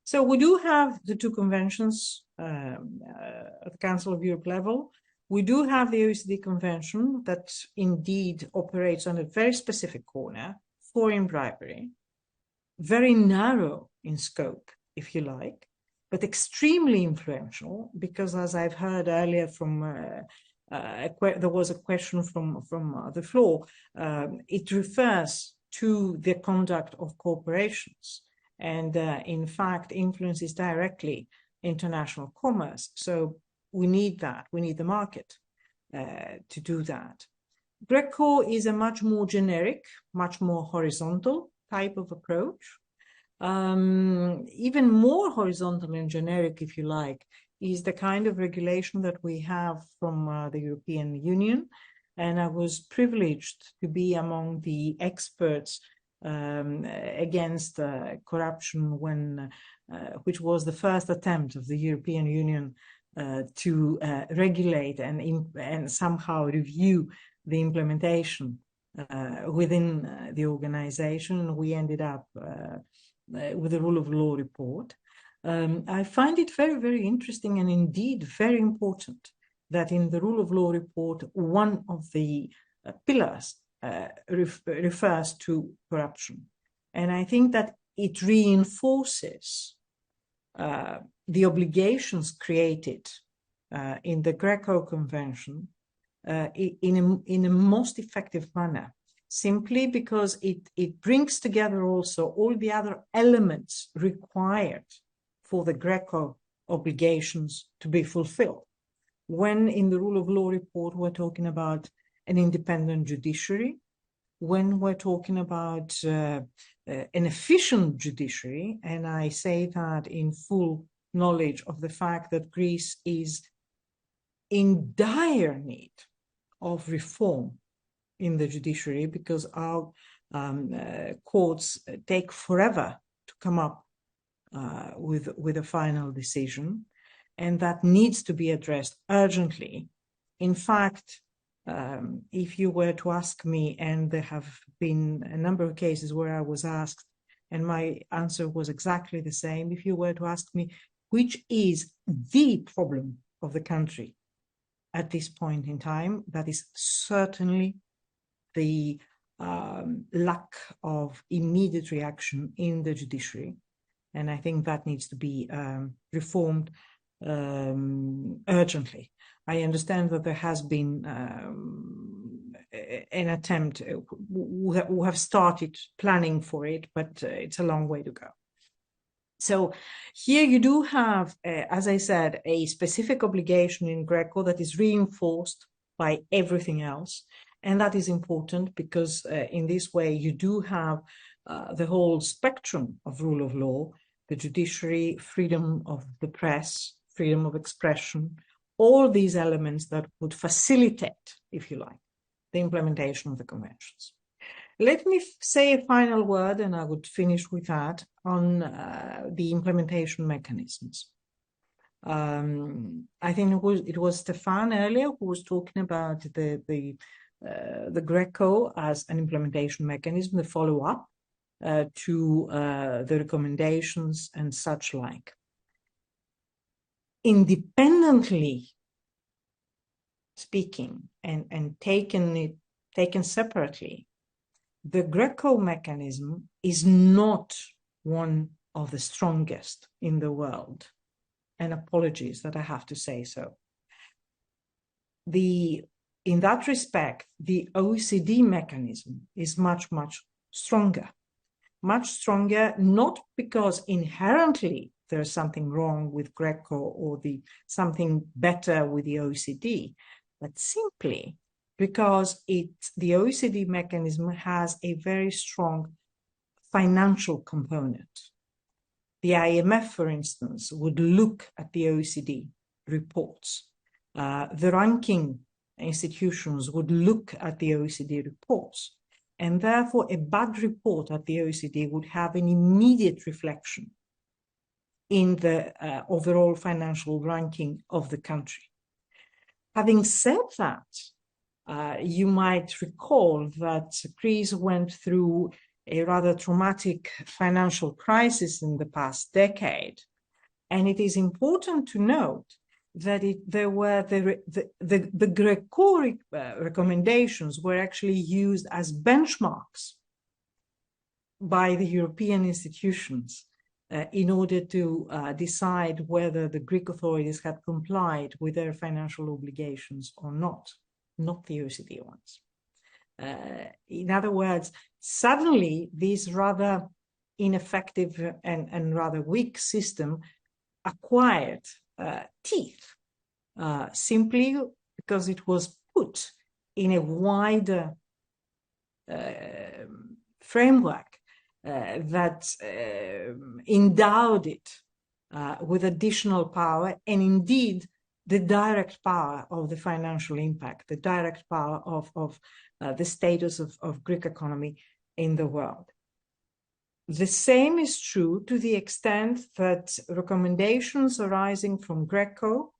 So we do have the two conventions at the Council of Europe level. We do have the OECD Convention that indeed operates on a very specific corner, foreign bribery, very narrow in scope, if you like, but extremely influential, because as I've heard earlier from, there was a question from the floor, it refers to the conduct of corporations, and in fact influences directly international commerce. So we need that, we need the market to do that. Greco is a much more generic, much more horizontal type of approach. Even more horizontal and generic, if you like, is the kind of regulation that we have from the European Union. And I was privileged to be among the experts against corruption when, which was the first attempt of the European Union to regulate and somehow review the implementation within the organization. We ended up with the rule of law report. I find it very, very interesting and indeed very important that in the rule of law report, one of the pillars refers to corruption. And I think that it reinforces the obligations created in the Greco Convention in a most effective manner, simply because it brings together also all the other elements required for the Greco obligations to be fulfilled. When in the rule of law report, we're talking about an independent judiciary, when we're talking about an efficient judiciary, and I say that in full knowledge of the fact that Greece is in dire need of reform in the judiciary, because our courts take forever to come up with a final decision, and that needs to be addressed urgently. In fact, if you were to ask me, and there have been a number of cases where I was asked, and my answer was exactly the same, if you were to ask me which is the problem of the country at this point in time, that is certainly the lack of immediate reaction in the judiciary. And I think that needs to be reformed urgently. I understand that there has been an attempt, who have started planning for it, but it's a long way to go. So here you do have, as I said, a specific obligation in Greco that is reinforced by everything else. And that is important because in this way you do have the whole spectrum of rule of law, the judiciary, freedom of the press, freedom of expression, all these elements that would facilitate, if you like, the implementation of the conventions. Let me say a final word, and I would finish with that, on the implementation mechanisms. I think it was Stefan earlier who was talking about the Greco as an implementation mechanism, the follow-up to the recommendations and such like. Independently speaking and taken separately, the Greco mechanism is not one of the strongest in the world. And apologies that I have to say so. In that respect, the OECD mechanism is much, much stronger. Much stronger, not because inherently there's something wrong with Greco or something better with the OECD, but simply because the OECD mechanism has a very strong financial component. The IMF, for instance, would look at the OECD reports. The ranking institutions would look at the OECD reports. And therefore, a bad report at the OECD would have an immediate reflection in the overall financial ranking of the country. Having said that, you might recall that Greece went through a rather traumatic financial crisis in the past decade. And it is important to note that the Greco recommendations were actually used as benchmarks by the European institutions in order to decide whether the Greek authorities had complied with their financial obligations or not the OECD ones. In other words, suddenly this rather ineffective and rather weak system acquired teeth, simply because it was put in a wider framework that endowed it with additional power, and indeed the direct power of the financial impact, the direct power of the status of Greek economy in the world. The same is true to the extent that recommendations arising from Greco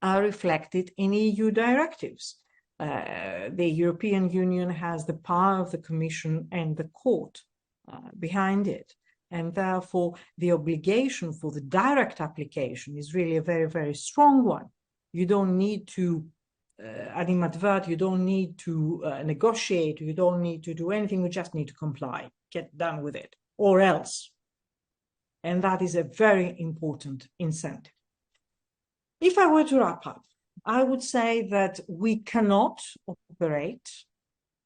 are reflected in EU directives. The European Union has the power of the Commission and the Court behind it. And therefore, the obligation for the direct application is really a very, very strong one. You don't need to animadvert, you don't need to negotiate, you don't need to do anything, you just need to comply, get done with it, or else. And that is a very important incentive. If I were to wrap up, I would say that we cannot operate,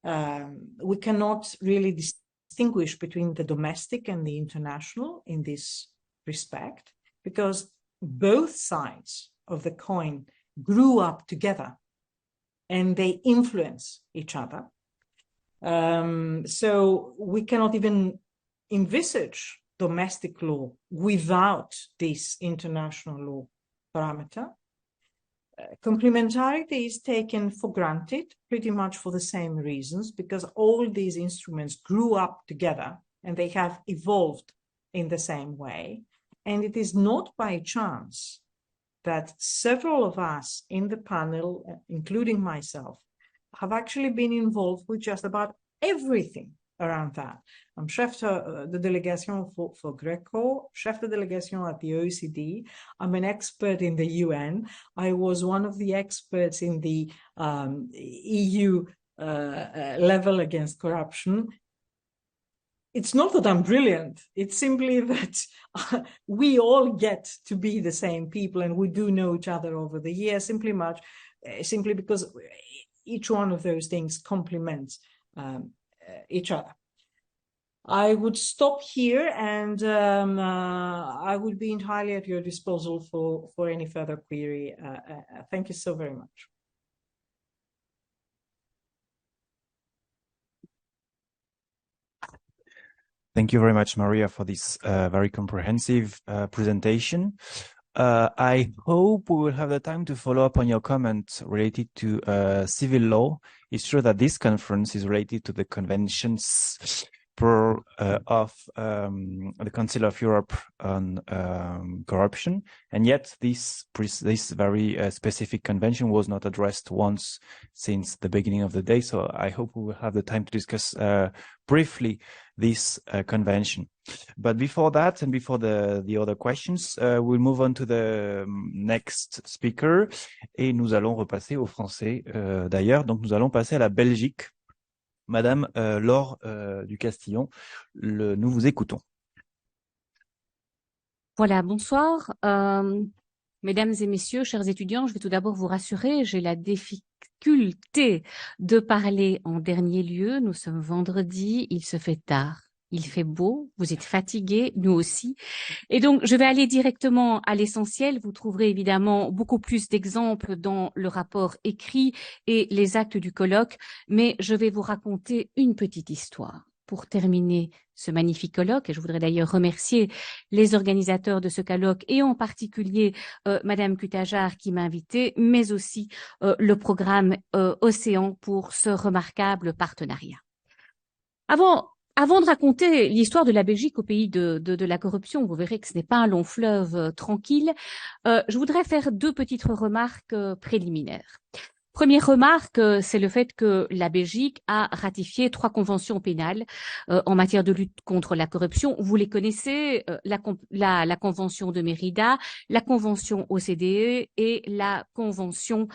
we cannot really distinguish between the domestic and the international in this respect, because both sides of the coin grew up together and they influence each other. So we cannot even envisage domestic law without this international law parameter. Complementarity is taken for granted pretty much for the same reasons, because all these instruments grew up together and they have evolved in the same way. And it is not by chance that several of us in the panel, including myself, have actually been involved with just about everything around that. I'm chef de délégation for Greco, chef de délégation at the OECD. I'm an expert in the UN. I was one of the experts in the EU level against corruption. It's not that I'm brilliant. It's simply that we all get to be the same people, and we do know each other over the years, simply because each one of those things complements each other. I would stop here, and I would be entirely at your disposal for any further query. Thank you so very much. Thank you very much, Maria, for this very comprehensive presentation. I hope we will have the time to follow up on your comments related to civil law. It's true that this conference is related to the conventions rapporteur of the Council of Europe on corruption, and yet this very specific convention was not addressed once since the beginning of the day. So I hope we will have the time to discuss briefly this convention. But before that, and before the other questions, we'll move on to the next speaker, et nous allons repasser au français d'ailleurs. Donc nous allons passer à la Belgique. Madame Laure du Castillon, nous vous écoutons. Voilà, bonsoir. Mesdames et messieurs, chers étudiants, je vais tout d'abord vous rassurer, j'ai la difficulté de parler en dernier lieu. Nous sommes vendredi, il se fait tard. Il fait beau, vous êtes fatigués, nous aussi. Et donc, je vais aller directement à l'essentiel. Vous trouverez évidemment beaucoup plus d'exemples dans le rapport écrit et les actes du colloque, mais je vais vous raconter une petite histoire. Pour terminer ce magnifique colloque, et je voudrais d'ailleurs remercier les organisateurs de ce colloque et en particulier Madame Cutajar qui m'a invitée, mais aussi le programme Océan pour ce remarquable partenariat. Avant de raconter l'histoire de la Belgique au pays de la corruption, vous verrez que ce n'est pas un long fleuve tranquille, je voudrais faire deux petites remarques préliminaires. Première remarque, c'est le fait que la Belgique a ratifié 3 conventions pénales en matière de lutte contre la corruption. Vous les connaissez, la convention de Mérida, la convention OCDE et la convention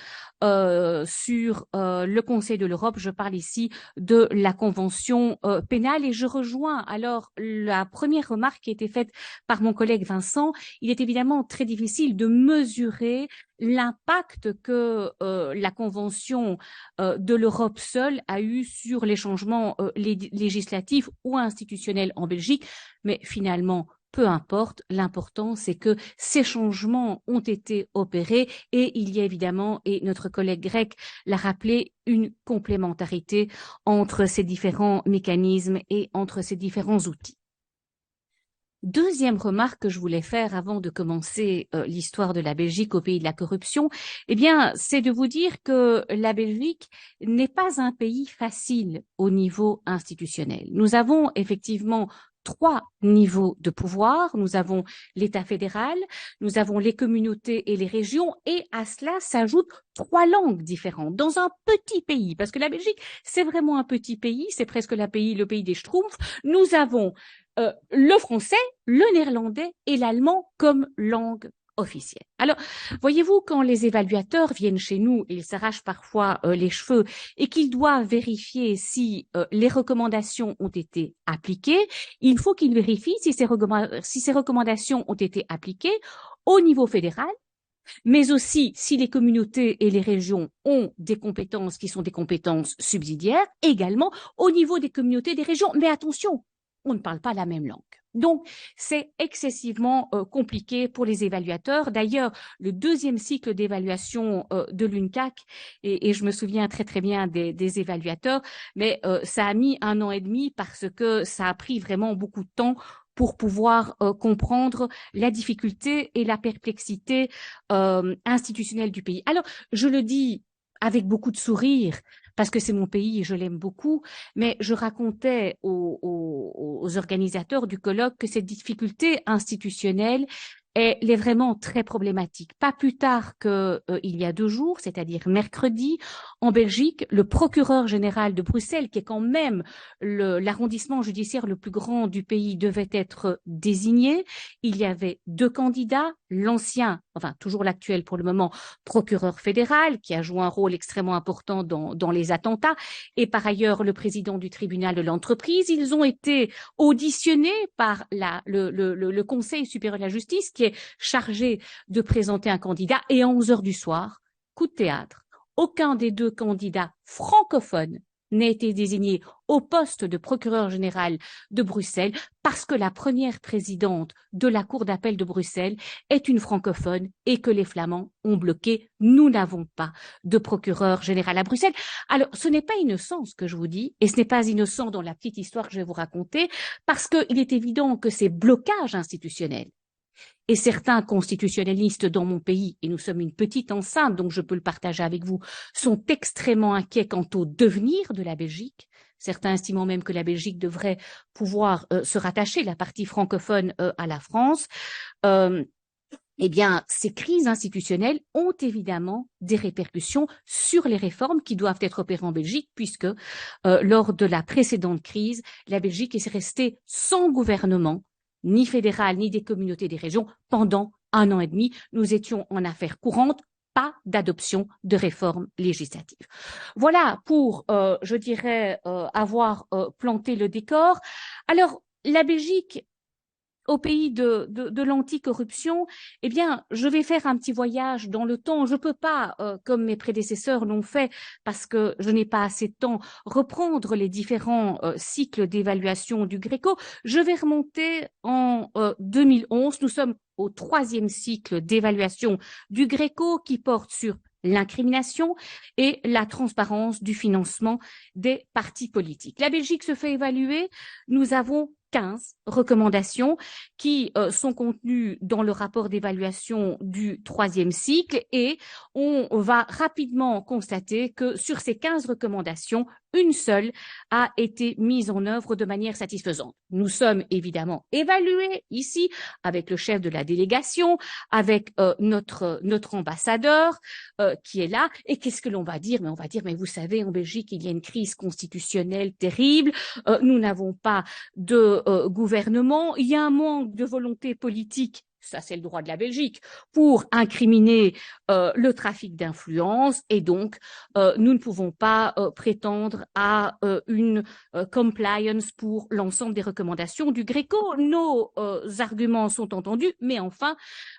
sur le Conseil de l'Europe. Je parle ici de la convention pénale et je rejoins alors la première remarque qui a été faite par mon collègue Vincent. Il est évidemment très difficile de mesurer l'impact que la Convention de l'Europe seule a eu sur les changements législatifs ou institutionnels en Belgique, mais finalement, peu importe, l'important c'est que ces changements ont été opérés et il y a évidemment, et notre collègue grec l'a rappelé, une complémentarité entre ces différents mécanismes et entre ces différents outils. Deuxième remarque que je voulais faire avant de commencer l'histoire de la Belgique au pays de la corruption, eh bien, c'est de vous dire que la Belgique n'est pas un pays facile au niveau institutionnel. Nous avons effectivement 3 niveaux de pouvoir. Nous avons l'État fédéral, nous avons les communautés et les régions, et à cela s'ajoutent 3 langues différentes dans un petit pays, parce que la Belgique, c'est vraiment un petit pays, c'est presque le pays des Schtroumpfs. Nous avons le français, le néerlandais et l'allemand comme langue officielle. Alors, voyez-vous, quand les évaluateurs viennent chez nous, ils s'arrachent parfois les cheveux et qu'ils doivent vérifier si les recommandations ont été appliquées, il faut qu'ils vérifient si ces recommandations ont été appliquées au niveau fédéral, mais aussi si les communautés et les régions ont des compétences qui sont des compétences subsidiaires, également au niveau des communautés et des régions. Mais attention, on ne parle pas la même langue. Donc, c'est excessivement compliqué pour les évaluateurs. D'ailleurs, le 2e cycle d'évaluation de l'UNCAC, et je me souviens très très bien des évaluateurs, mais ça a mis 1 an et demi parce que ça a pris vraiment beaucoup de temps pour pouvoir comprendre la difficulté et la perplexité institutionnelle du pays. Alors, je le dis avec beaucoup de sourire, parce que c'est mon pays et je l'aime beaucoup, mais je racontais aux organisateurs du colloque que cette difficulté institutionnelle, elle est vraiment très problématique. Pas plus tard que il y a 2 jours, c'est-à-dire mercredi, en Belgique, le procureur général de Bruxelles, qui est quand même l'arrondissement judiciaire le plus grand du pays, devait être désigné. Il y avait 2 candidats, l'ancien, enfin toujours l'actuel pour le moment, procureur fédéral, qui a joué un rôle extrêmement important dans les attentats, et par ailleurs le président du tribunal de l'entreprise. Ils ont été auditionnés par le Conseil supérieur de la justice, qui est chargé de présenter un candidat, et à 11 heures du soir, coup de théâtre, aucun des 2 candidats francophones n'a été désigné au poste de procureur général de Bruxelles parce que la première présidente de la Cour d'appel de Bruxelles est une francophone et que les Flamands ont bloqué. Nous n'avons pas de procureur général à Bruxelles. Alors, ce n'est pas innocent ce que je vous dis, et ce n'est pas innocent dans la petite histoire que je vais vous raconter, parce qu'il est évident que ces blocages institutionnels, et certains constitutionnalistes dans mon pays, et nous sommes une petite enceinte, donc je peux le partager avec vous, sont extrêmement inquiets quant au devenir de la Belgique, certains estimant même que la Belgique devrait pouvoir se rattacher, la partie francophone, à la France. Eh bien, ces crises institutionnelles ont évidemment des répercussions sur les réformes qui doivent être opérées en Belgique, puisque lors de la précédente crise, la Belgique est restée sans gouvernement, ni fédéral, ni des communautés des régions, pendant 1 an et demi. Nous étions en affaires courantes, pas d'adoption de réformes législatives. Voilà pour, je dirais, avoir planté le décor. Alors, la Belgique, au pays de l'anticorruption, eh bien, je vais faire un petit voyage dans le temps. Je peux pas, comme mes prédécesseurs l'ont fait, parce que je n'ai pas assez de temps, reprendre les différents cycles d'évaluation du Gréco. Je vais remonter en 2011. Nous sommes au 3e cycle d'évaluation du Gréco qui porte sur l'incrimination et la transparence du financement des partis politiques. La Belgique se fait évaluer. Nous avons 15 recommandations qui sont contenues dans le rapport d'évaluation du 3e cycle, et on va rapidement constater que sur ces 15 recommandations, une seule a été mise en œuvre de manière satisfaisante. Nous sommes évidemment évalués ici avec le chef de la délégation, avec notre ambassadeur qui est là. Et qu'est-ce que l'on va dire? Mais on va dire, mais vous savez, en Belgique, il y a une crise constitutionnelle terrible. Nous n'avons pas de gouvernement. Il y a un manque de volonté politique. Ça, c'est le droit de la Belgique, pour incriminer le trafic d'influence, et donc nous ne pouvons pas prétendre à une compliance pour l'ensemble des recommandations du Gréco. Nos arguments sont entendus, mais enfin,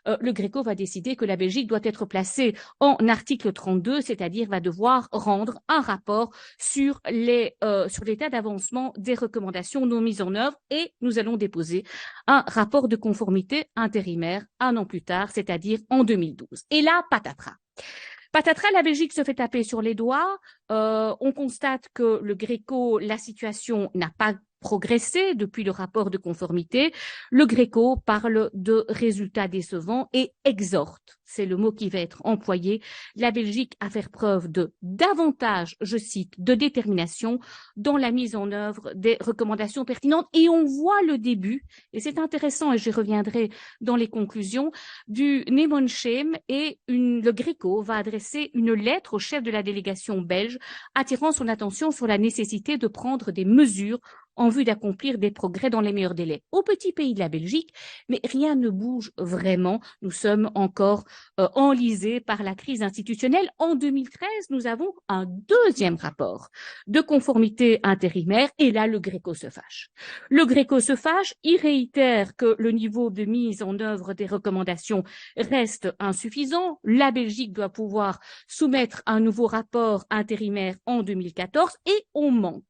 le Gréco va décider que la Belgique doit être placée en article 32, c'est-à-dire va devoir rendre un rapport sur l'état d'avancement des recommandations non mises en œuvre, et nous allons déposer un rapport de conformité intérimaire 1 an plus tard, c'est-à-dire en 2012. Et là, patatras. Patatras, la Belgique se fait taper sur les doigts. On constate que le Gréco, la situation n'a pas progressé depuis le rapport de conformité. Le Gréco parle de résultats décevants et exhorte, c'est le mot qui va être employé, la Belgique à faire preuve de davantage, je cite, de détermination dans la mise en œuvre des recommandations pertinentes. Et on voit le début, et c'est intéressant, et j'y reviendrai dans les conclusions, du name and shame, et le Gréco va adresser une lettre au chef de la délégation belge attirant son attention sur la nécessité de prendre des mesures en vue d'accomplir des progrès dans les meilleurs délais. Au petit pays de la Belgique, mais rien ne bouge vraiment. Nous sommes encore enlisés par la crise institutionnelle. En 2013, nous avons un 2e rapport de conformité intérimaire, et là, le Gréco se fâche. Le Gréco se fâche, il réitère que le niveau de mise en œuvre des recommandations reste insuffisant. La Belgique doit pouvoir soumettre un nouveau rapport intérimaire en 2014, et on monte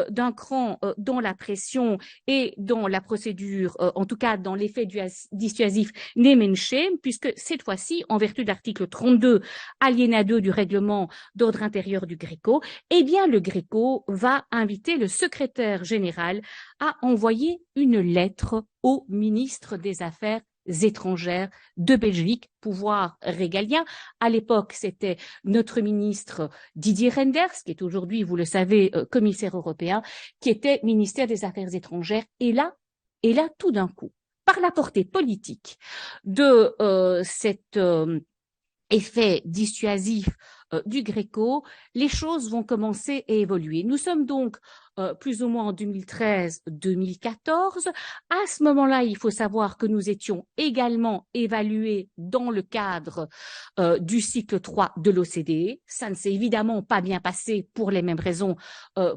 d'un cran dans la pression et dans la procédure, en tout cas dans l'effet dissuasif name and shame, puisque cette fois-ci, en vertu de l'article 32, alinéa 2 du règlement d'ordre intérieur du Gréco, eh bien le Gréco va inviter le secrétaire général à envoyer une lettre au ministre des Affaires étrangères de Belgique, pouvoir régalien. À l'époque, c'était notre ministre Didier Reynders, qui est aujourd'hui, vous le savez, commissaire européen, qui était ministère des Affaires étrangères. Et là, tout d'un coup, par la portée politique de cet effet dissuasif du Gréco, les choses vont commencer à évoluer. Nous sommes donc plus ou moins en 2013-2014. À ce moment-là, il faut savoir que nous étions également évalués dans le cadre du cycle 3 de l'OCDE. Ça ne s'est évidemment pas bien passé pour les mêmes raisons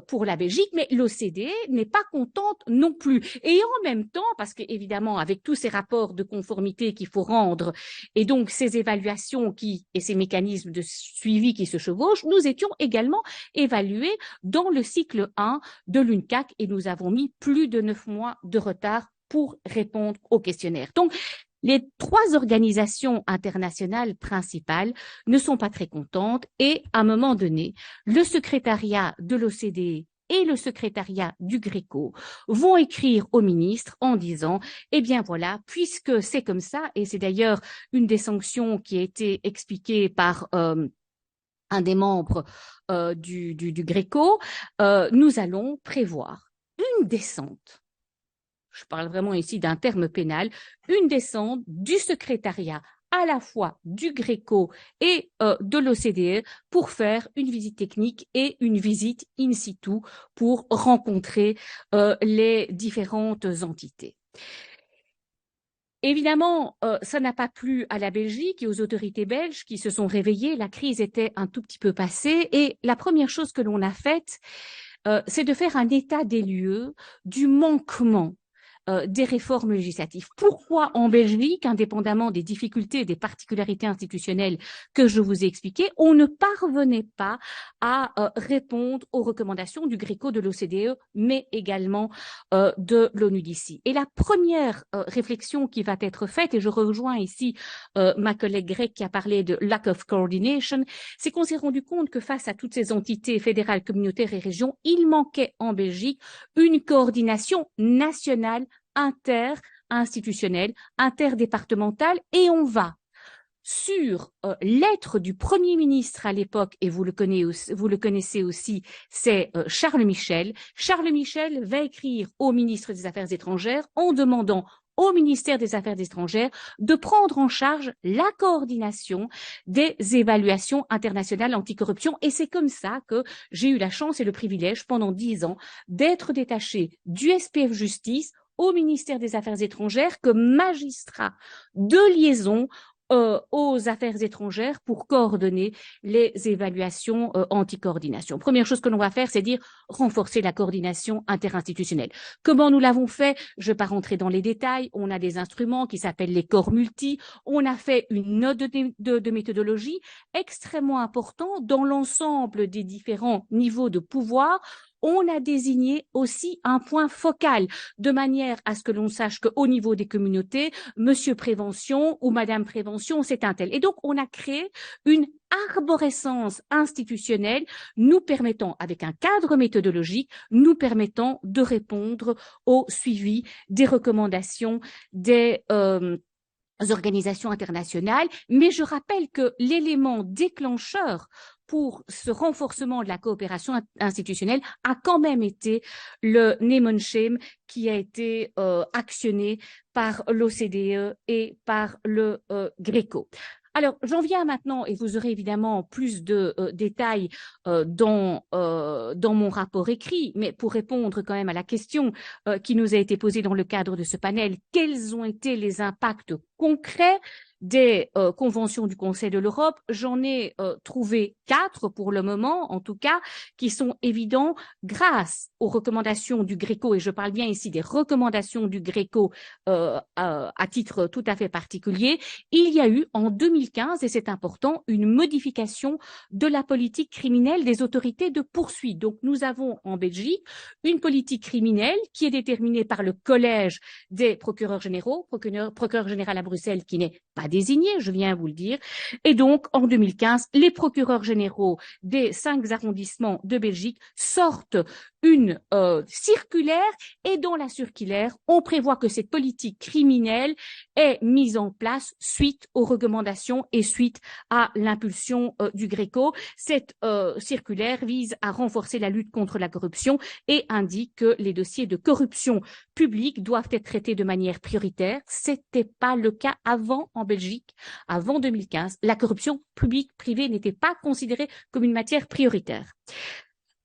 pour la Belgique, mais l'OCDE n'est pas contente non plus. Et en même temps, parce qu'évidemment, avec tous ces rapports de conformité qu'il faut rendre, et donc ces évaluations et ces mécanismes de suivi qui se chevauchent, nous étions également évalués dans le cycle 1 de l'UNCAC, et nous avons mis plus de 9 mois de retard pour répondre au questionnaire. Donc, les 3 organisations internationales principales ne sont pas très contentes, et à un moment donné, le secrétariat de l'OCDE et le secrétariat du Gréco vont écrire au ministre en disant, eh bien voilà, puisque c'est comme ça, et c'est d'ailleurs une des sanctions qui a été expliquée par un des membres du Gréco, nous allons prévoir une descente. Je parle vraiment ici d'un terme pénal, une descente du secrétariat à la fois du Gréco et de l'OCDE pour faire une visite technique et une visite in situ pour rencontrer les différentes entités. Évidemment, ça n'a pas plu à la Belgique et aux autorités belges qui se sont réveillées. La crise était un tout petit peu passée et la première chose que l'on a faite, c'est de faire un état des lieux du manquement des réformes législatives. Pourquoi en Belgique, indépendamment des difficultés et des particularités institutionnelles que je vous ai expliquées, on ne parvenait pas à répondre aux recommandations du Gréco, de l'OCDE, mais également de l'ONUDC. Et la première réflexion qui va être faite, et je rejoins ici ma collègue grecque qui a parlé de lack of coordination, c'est qu'on s'est rendu compte que face à toutes ces entités fédérales, communautaires et régions, il manquait en Belgique une coordination nationale inter-institutionnelle, interdépartementale, et on va sur lettre du Premier ministre à l'époque, et vous le connaissez aussi, c'est Charles Michel. Charles Michel va écrire au ministre des Affaires étrangères en demandant au ministère des Affaires étrangères de prendre en charge la coordination des évaluations internationales anticorruption. Et c'est comme ça que j'ai eu la chance et le privilège pendant 10 ans d'être détachée du SPF Justice au ministère des Affaires étrangères comme magistrat de liaison aux affaires étrangères pour coordonner les évaluations anti-coordination. Première chose que l'on va faire, c'est dire renforcer la coordination interinstitutionnelle. Comment nous l'avons fait? Je ne vais pas rentrer dans les détails. On a des instruments qui s'appellent les corps multi. On a fait une note de méthodologie extrêmement importante dans l'ensemble des différents niveaux de pouvoir. On a désigné aussi un point focal, de manière à ce que l'on sache qu'au niveau des communautés, Monsieur Prévention ou Madame Prévention, c'est un tel. Et donc, on a créé une arborescence institutionnelle nous permettant, avec un cadre méthodologique, nous permettant de répondre au suivi des recommandations des organisations internationales. Mais je rappelle que l'élément déclencheur pour ce renforcement de la coopération institutionnelle a quand même été le name and shame qui a été actionné par l'OCDE et par le Gréco. Alors, j'en viens maintenant, et vous aurez évidemment plus de détails dans mon rapport écrit, mais pour répondre quand même à la question qui nous a été posée dans le cadre de ce panel, quels ont été les impacts concrets des conventions du Conseil de l'Europe? J'en ai trouvé 4 pour le moment, en tout cas, qui sont évidents grâce aux recommandations du Gréco, et je parle bien ici des recommandations du Gréco à titre tout à fait particulier. Il y a eu en 2015, et c'est important, une modification de la politique criminelle des autorités de poursuite. Donc nous avons en Belgique une politique criminelle qui est déterminée par le collège des procureurs généraux, procureur général à Bruxelles qui n'est pas désigné, je viens vous le dire. Et donc, en 2015, les procureurs généraux des 5 arrondissements de Belgique sortent une circulaire, et dans la circulaire, on prévoit que cette politique criminelle est mise en place suite aux recommandations et suite à l'impulsion du Gréco. Cette circulaire vise à renforcer la lutte contre la corruption et indique que les dossiers de corruption publique doivent être traités de manière prioritaire. C'était pas le cas avant en Belgique. Avant 2015, la corruption publique privée n'était pas considérée comme une matière prioritaire.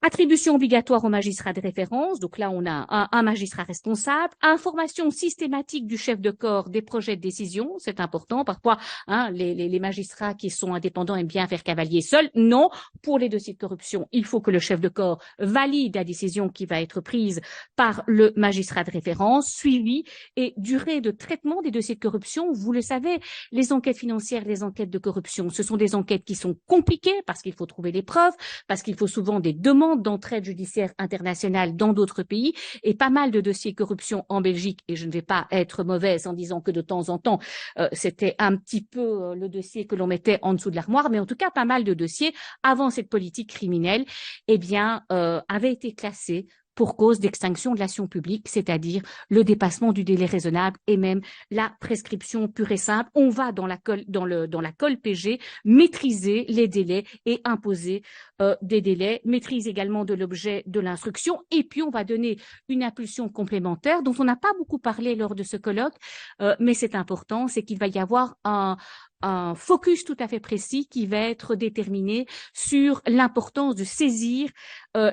Attribution obligatoire aux magistrats de référence, donc là on a un magistrat responsable. Information systématique du chef de corps des projets de décision, c'est important. Parfois, les magistrats qui sont indépendants aiment bien faire cavalier seul. Non, pour les dossiers de corruption, il faut que le chef de corps valide la décision qui va être prise par le magistrat de référence. Suivi et durée de traitement des dossiers de corruption, vous le savez, les enquêtes financières, les enquêtes de corruption, ce sont des enquêtes qui sont compliquées parce qu'il faut trouver des preuves, parce qu'il faut souvent des demandes d'entraide judiciaire internationale dans d'autres pays, et pas mal de dossiers corruption en Belgique, et je ne vais pas être mauvaise en disant que de temps en temps c'était un petit peu le dossier que l'on mettait en dessous de l'armoire, mais en tout cas pas mal de dossiers avant cette politique criminelle avaient été classés pour cause d'extinction de l'action publique, c'est-à-dire le dépassement du délai raisonnable et même la prescription pure et simple. On va dans la COL-PG maîtriser les délais et imposer des délais, maîtrise également de l'objet de l'instruction, et puis on va donner une impulsion complémentaire dont on n'a pas beaucoup parlé lors de ce colloque, mais c'est important, c'est qu'il va y avoir un focus tout à fait précis qui va être déterminé sur l'importance de saisir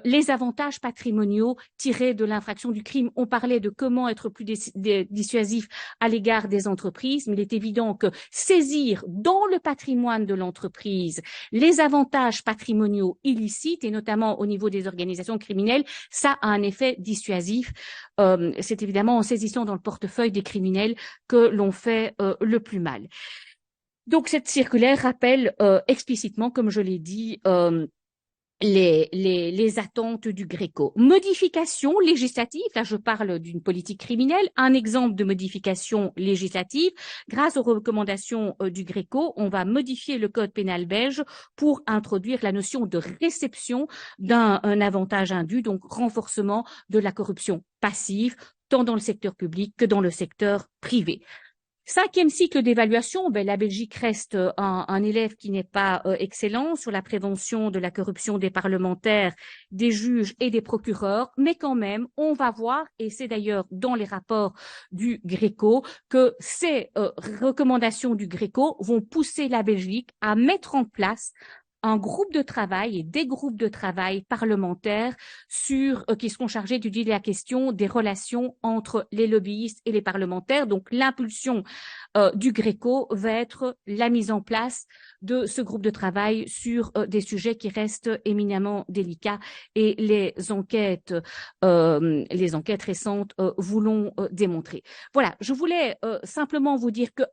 les avantages patrimoniaux tirés de l'infraction du crime. On parlait de comment être plus dissuasif à l'égard des entreprises, mais il est évident que saisir dans le patrimoine de l'entreprise les avantages patrimoniaux illicites, et notamment au niveau des organisations criminelles, ça a un effet dissuasif. C'est évidemment en saisissant dans le portefeuille des criminels que l'on fait le plus mal. Donc, cette circulaire rappelle explicitement, comme je l'ai dit, les attentes du Gréco. Modification législative, là je parle d'une politique criminelle, un exemple de modification législative, grâce aux recommandations du Gréco, on va modifier le code pénal belge pour introduire la notion de réception d'un avantage indu, donc renforcement de la corruption passive, tant dans le secteur public que dans le secteur privé. 5e cycle d'évaluation, la Belgique reste un élève qui n'est pas excellent sur la prévention de la corruption des parlementaires, des juges et des procureurs, mais quand même, on va voir, et c'est d'ailleurs dans les rapports du Gréco, que ces recommandations du Gréco vont pousser la Belgique à mettre en place un groupe de travail et des groupes de travail parlementaires qui seront chargés d'étudier la question des relations entre les lobbyistes et les parlementaires. Donc, l'impulsion du Gréco va être la mise en place de ce groupe de travail sur des sujets qui restent éminemment délicats, et les enquêtes récentes vous l'ont démontré. Voilà, je voulais simplement vous dire que,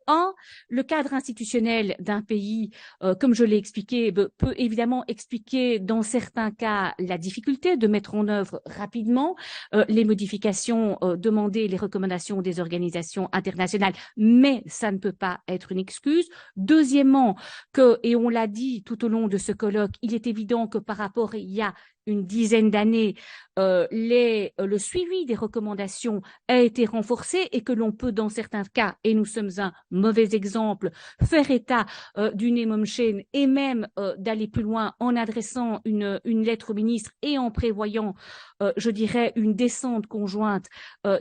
le cadre institutionnel d'un pays, comme je l'ai expliqué, peut évidemment expliquer dans certains cas la difficulté de mettre en œuvre rapidement les modifications demandées, les recommandations des organisations internationales, mais ça ne peut pas être une excuse. Deuxièmement, et on l'a dit tout au long de ce colloque, il est évident que par rapport il y a une dizaine d'années, le suivi des recommandations a été renforcé, et que l'on peut dans certains cas, et nous sommes un mauvais exemple, faire état d'une EMOM chain, et même d'aller plus loin en adressant une lettre au ministre et en prévoyant, je dirais, une descente conjointe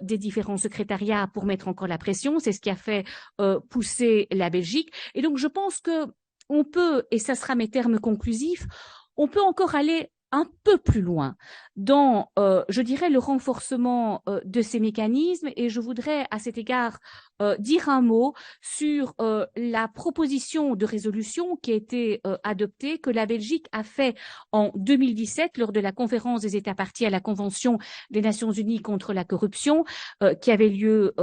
des différents secrétariats pour mettre encore la pression. C'est ce qui a fait pousser la Belgique. Et donc je pense que on peut, et ça sera mes termes conclusifs, on peut encore aller un peu plus loin dans, je dirais, le renforcement de ces mécanismes. Et je voudrais à cet égard dire un mot sur la proposition de résolution qui a été adoptée, que la Belgique a fait en 2017 lors de la conférence des États parties à la Convention des Nations Unies contre la corruption, qui avait lieu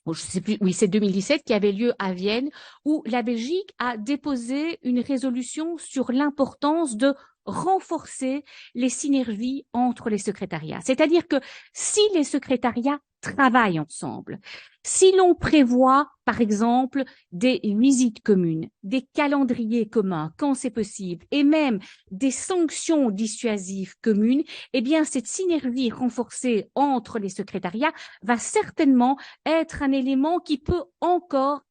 je sais plus, oui, c'est 2017, qui avait lieu à Vienne, où la Belgique a déposé une résolution sur l'importance de renforcer les synergies entre les secrétariats. C'est-à-dire que si les secrétariats travaillent ensemble, si l'on prévoit, par exemple, des visites communes, des calendriers communs quand c'est possible, et même des sanctions dissuasives communes, eh bien, cette synergie renforcée entre les secrétariats va certainement être un élément qui peut encore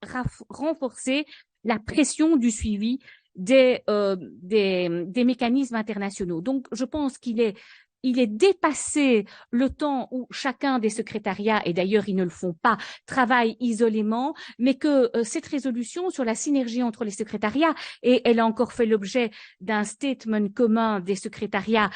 renforcer la pression du suivi des mécanismes internationaux. Donc, je pense qu'il est dépassé le temps où chacun des secrétariats, et d'ailleurs ils ne le font pas, travaille isolément, mais que cette résolution sur la synergie entre les secrétariats, et elle a encore fait l'objet d'un statement commun des secrétariats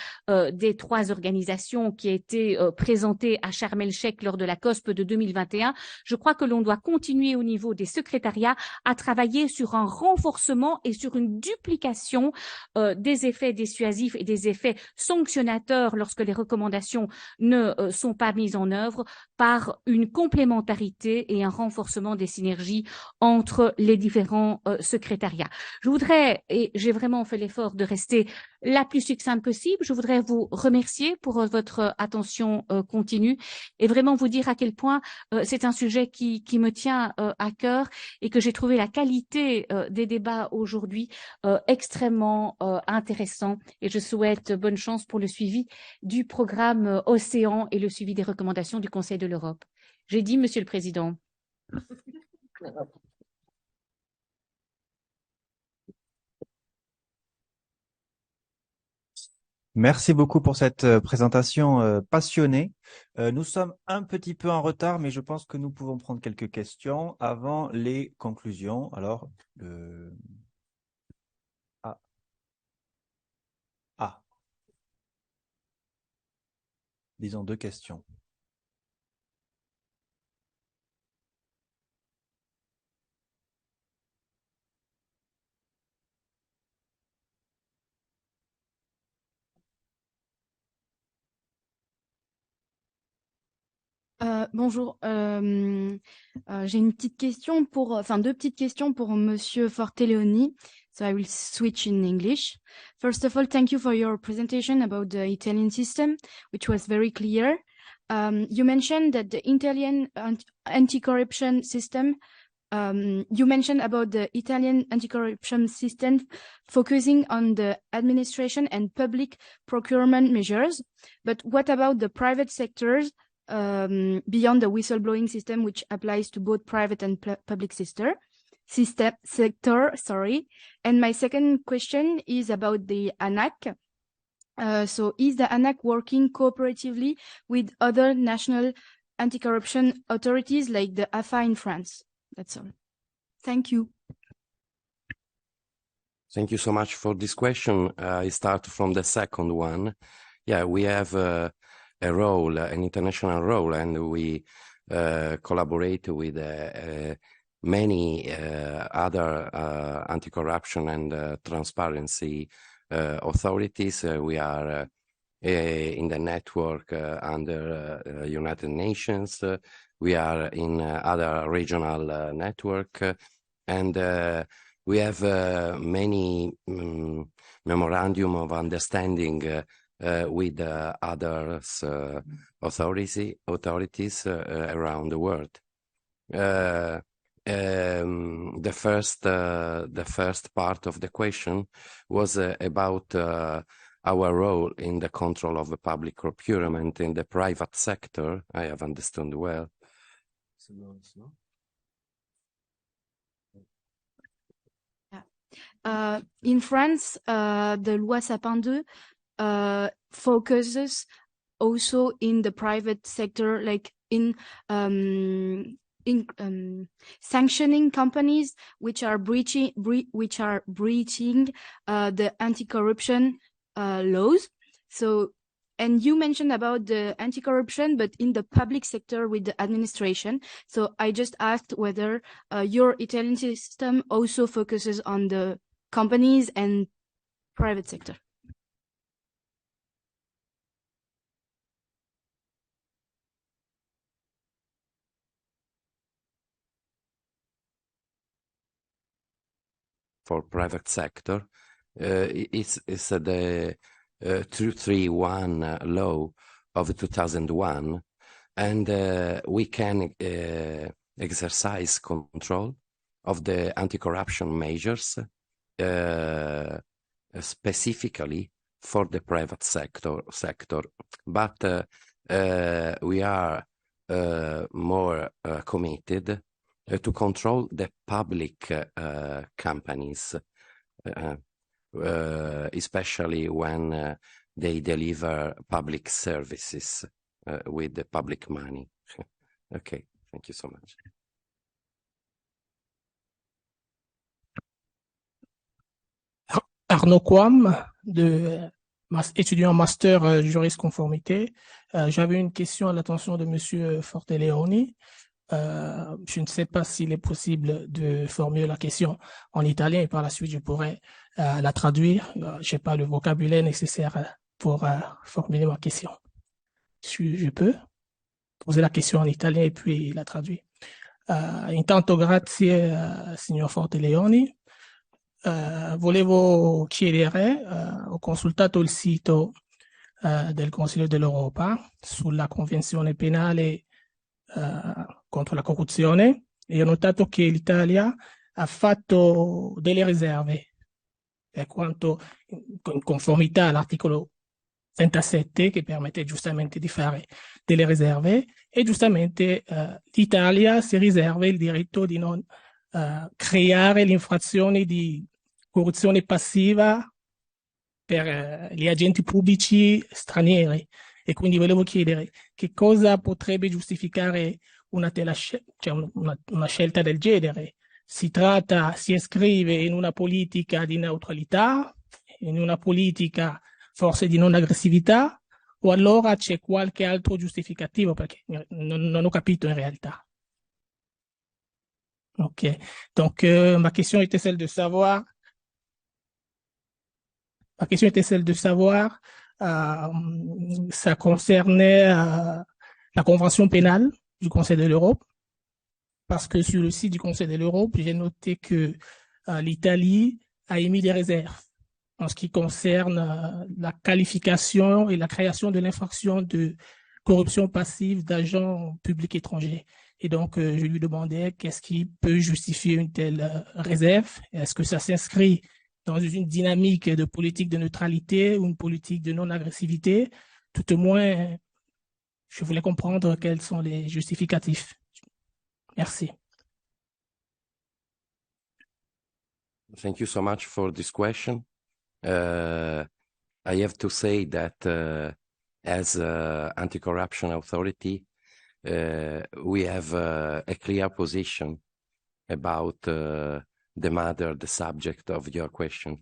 des 3 organisations qui a été présenté à Sharm el-Sheikh lors de la COSP de 2021, je crois que l'on doit continuer au niveau des secrétariats à travailler sur un renforcement et sur une duplication des effets dissuasifs et des effets sanctionnateurs lorsque les recommandations ne sont pas mises en œuvre, par une complémentarité et un renforcement des synergies entre les différents secrétariats. Je voudrais, et j'ai vraiment fait l'effort de rester la plus succincte possible, je voudrais vous remercier pour votre attention continue, et vraiment vous dire à quel point c'est un sujet qui me tient à cœur, et que j'ai trouvé la qualité des débats aujourd'hui extrêmement intéressant, et je souhaite bonne chance pour le suivi du programme Océan et le suivi des recommandations du Conseil de l'Europe. J'ai dit, Monsieur le Président. Merci beaucoup pour cette présentation passionnée. Nous sommes un petit peu en retard, mais je pense que nous pouvons prendre quelques questions avant les conclusions. Alors, ah. Ah. Disons 2 questions. Bonjour, j'ai une petite question enfin 2 petites questions pour Monsieur Forteleoni. So I will switch in English. First of all, thank you for your presentation about the Italian system, which was very clear. You mentioned that the Italian anti-corruption system, you mentioned about the Italian anti-corruption system focusing on the administration and public procurement measures. But what about the private sectors? Beyond the whistleblowing system, which applies to both private and public sector. And my second question is about the ANAC. So is the ANAC working cooperatively with other national anti-corruption authorities like the AFA in France? That's all. Thank you. Thank you so much for this question. I start from the second one. Yeah, we have a role, an international role, and we collaborate with many other anti-corruption and transparency authorities. We are in the network under United Nations. We are in other regional network, and we have many memorandum of understanding with other authorities around the world. The first part of the question was about our role in the control of the public procurement in the private sector. I have understood well. In France, the Loi Sapin 2 focuses also in the private sector, like in sanctioning companies which are breaching the anti-corruption laws. So, and you mentioned about the anti-corruption, but in the public sector with the administration. So I just asked whether your Italian system also focuses on the companies and private sector. For private sector, it's the 231 law of 2001, and we can exercise control of the anti-corruption measures specifically for the private sector. But we are more committed to control the public companies, especially when they deliver public services with the public money. Okay, thank you so much. Arnaud Quam, étudiant master jurisconformité. J'avais une question à l'attention de Monsieur Forteleoni. Je ne sais pas s'il est possible de formuler la question en italien et par la suite je pourrais la traduire. Je n'ai pas le vocabulaire nécessaire pour formuler ma question. Je peux poser la question en italien e poi la traduire. Intanto grazie signor Forteleoni. Volevo chiedere, ho consultato il sito del Consiglio dell'Europa sulla Convenzione penale contro la corruzione e ho notato che l'Italia ha fatto delle riserve per quanto in conformità all'articolo 37 che permette giustamente di fare delle riserve e giustamente l'Italia si riserva il diritto di non creare l'infrazione di corruzione passiva per gli agenti pubblici stranieri. E quindi volevo chiedere che cosa potrebbe giustificare una scelta del genere. Si iscrive in una politica di neutralità, in una politica forse di non aggressività, o allora c'è qualche altro giustificativo, perché non ho capito in realtà. Ok, donc ma question était celle de savoir, ça concernait la Convention pénale du Conseil de l'Europe, parce que sur le site du Conseil de l'Europe, j'ai noté que l'Italie a émis des réserves en ce qui concerne la qualification et la création de l'infraction de corruption passive d'agents publics étrangers. Et donc, je lui demandais qu'est-ce qui peut justifier une telle réserve. Est-ce que ça s'inscrit dans une dynamique de politique de neutralité ou une politique de non-agressivité? Tout au moins, je voulais comprendre quels sont les justificatifs. Merci. Thank you so much for this question. I have to say that as anti-corruption authority, we have a clear position about the subject of your question.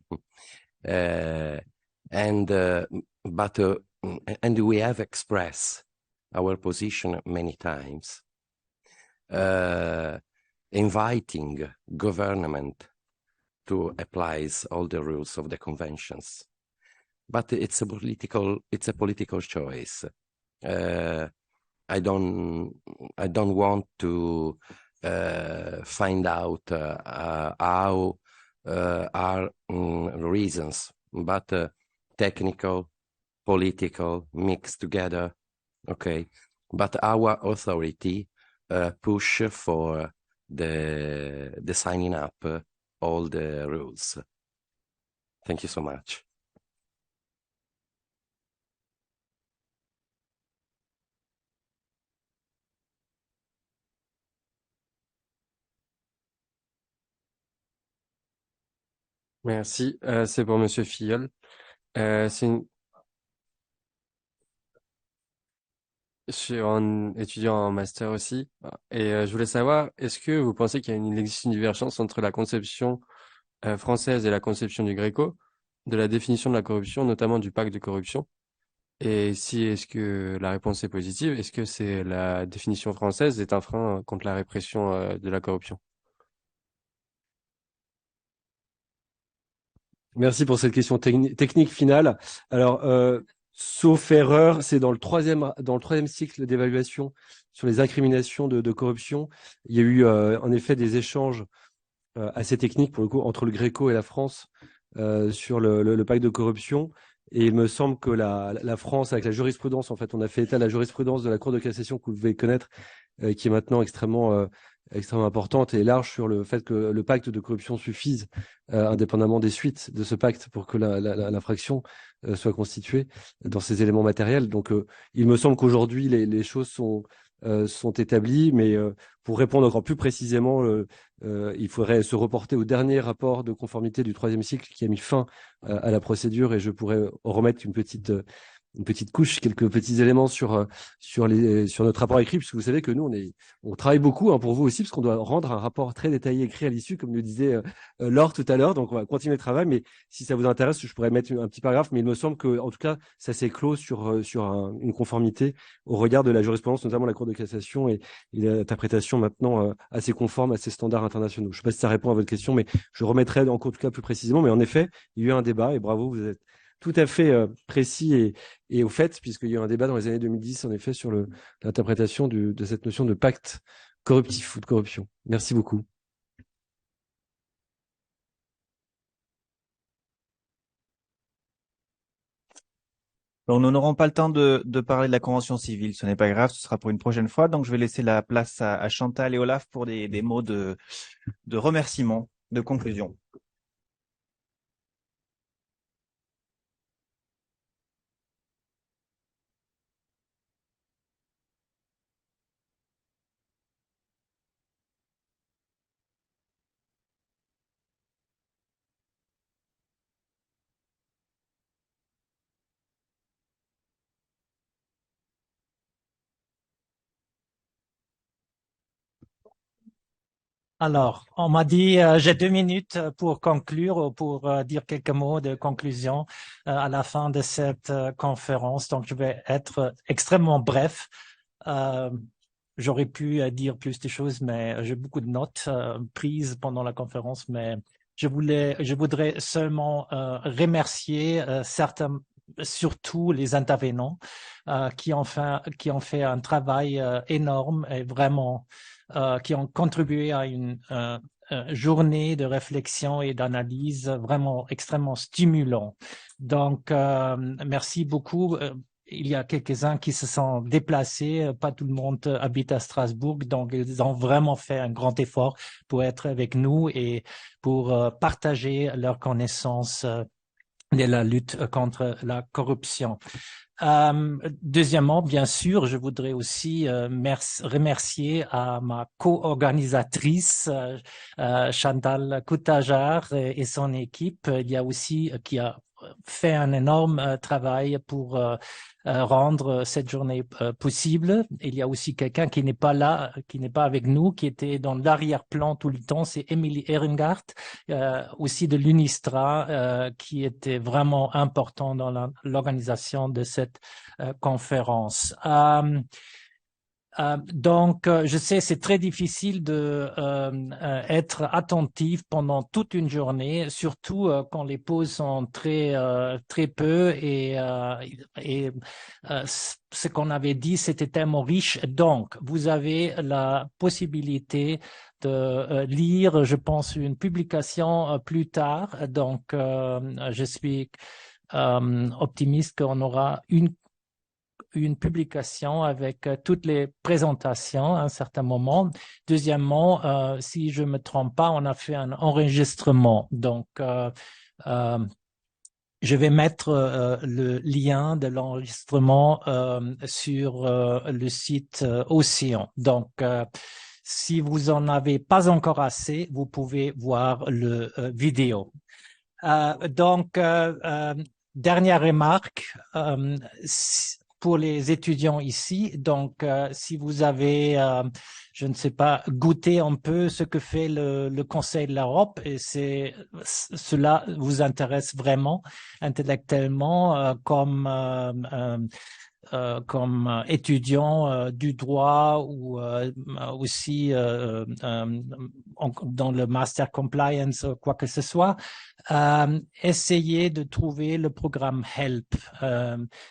And we have expressed our position many times, inviting government to apply all the rules of the conventions. But it's a political choice. I don't want to find out how are reasons, but technical, political, mixed together. Okay, but our authority push for the signing up all the rules. Thank you so much. Merci. C'est pour Monsieur Filleul. C'est Je suis étudiant en master aussi. Et je voulais savoir, est-ce que vous pensez il existe une divergence entre la conception française et la conception du Gréco, de la définition de la corruption, notamment du pacte de corruption? Et si est-ce que la réponse est positive, est-ce que la définition française est un frein contre la répression de la corruption? Merci pour cette question technique finale. Alors, sauf erreur, c'est dans le troisième cycle d'évaluation sur les incriminations de corruption. Il y a eu en effet des échanges assez techniques pour le coup entre le Gréco et la France sur le pacte de corruption. Et il me semble que la France, avec la jurisprudence, en fait, on a fait état de la jurisprudence de la Cour de cassation que vous devez connaître, qui est maintenant extrêmement importante et large sur le fait que le pacte de corruption suffise, indépendamment des suites de ce pacte, pour que l'infraction soit constituée dans ces éléments matériels. Donc, il me semble qu'aujourd'hui, les choses sont établies, mais pour répondre encore plus précisément, il faudrait se reporter au dernier rapport de conformité du troisième cycle qui a mis fin à la procédure, et je pourrais remettre une petite couche, quelques petits éléments sur notre rapport écrit, puisque vous savez que nous, on travaille beaucoup, pour vous aussi, parce qu'on doit rendre un rapport très détaillé écrit à l'issue, comme le disait Laure tout à l'heure. Donc, on va continuer le travail, mais si ça vous intéresse, je pourrais mettre un petit paragraphe, mais il me semble que, en tout cas, ça s'est clos sur une conformité au regard de la jurisprudence, notamment la Cour de cassation et l'interprétation maintenant assez conforme à ces standards internationaux. Je ne sais pas si ça répond à votre question, mais je remettrai en tout cas plus précisément. Mais en effet, il y a eu un débat, et bravo, vous êtes tout à fait précis et au fait, puisqu'il y a eu un débat dans les années 2010, en effet, sur l'interprétation de cette notion de pacte corruptif ou de corruption. Merci beaucoup. Donc, nous n'aurons pas le temps de parler de la Convention civile. Ce n'est pas grave, ce sera pour une prochaine fois. Donc, je vais laisser la place à Chantal et Olaf pour des mots de remerciement, de conclusion. Alors, on m'a dit, j'ai 2 minutes pour conclure ou pour dire quelques mots de conclusion à la fin de cette conférence. Donc, je vais être extrêmement bref. J'aurais pu dire plus de choses, mais j'ai beaucoup de notes prises pendant la conférence, mais je voudrais seulement remercier surtout les intervenants qui ont fait un travail énorme et vraiment qui ont contribué à une journée de réflexion et d'analyse vraiment extrêmement stimulant. Donc, merci beaucoup. Il y a quelques-uns qui se sont déplacés. Pas tout le monde habite à Strasbourg, donc ils ont vraiment fait un grand effort pour être avec nous et pour partager leurs connaissances de la lutte contre la corruption. Deuxièmement, bien sûr, je voudrais aussi remercier à ma co-organisatrice Chantal Koutajar et son équipe. Il y a aussi qui a fait un énorme travail pour rendre cette journée possible. Il y a aussi quelqu'un qui n'est pas là, qui n'est pas avec nous, qui était dans l'arrière-plan tout le temps, c'est Emily Ehrengardt, aussi de l'UNISTRA, qui était vraiment important dans l'organisation de cette conférence. Donc, je sais, c'est très difficile de être attentif pendant toute une journée, surtout quand les pauses sont très peu et ce qu'on avait dit, c'était tellement riche. Donc, vous avez la possibilité de lire, je pense, une publication plus tard. Donc, je suis optimiste qu'on aura une publication avec toutes les présentations à un certain moment. Deuxièmement, si je me trompe pas, on a fait un enregistrement. Donc, je vais mettre le lien de l'enregistrement sur le site Océan. Donc, si vous en avez pas encore assez, vous pouvez voir le vidéo. Donc, dernière remarque, pour les étudiants ici. Donc, si vous avez, je ne sais pas, goûté un peu ce que fait le Conseil de l'Europe, et cela vous intéresse vraiment intellectuellement comme étudiant du droit ou aussi dans le master compliance, quoi que ce soit, essayez de trouver le programme HELP.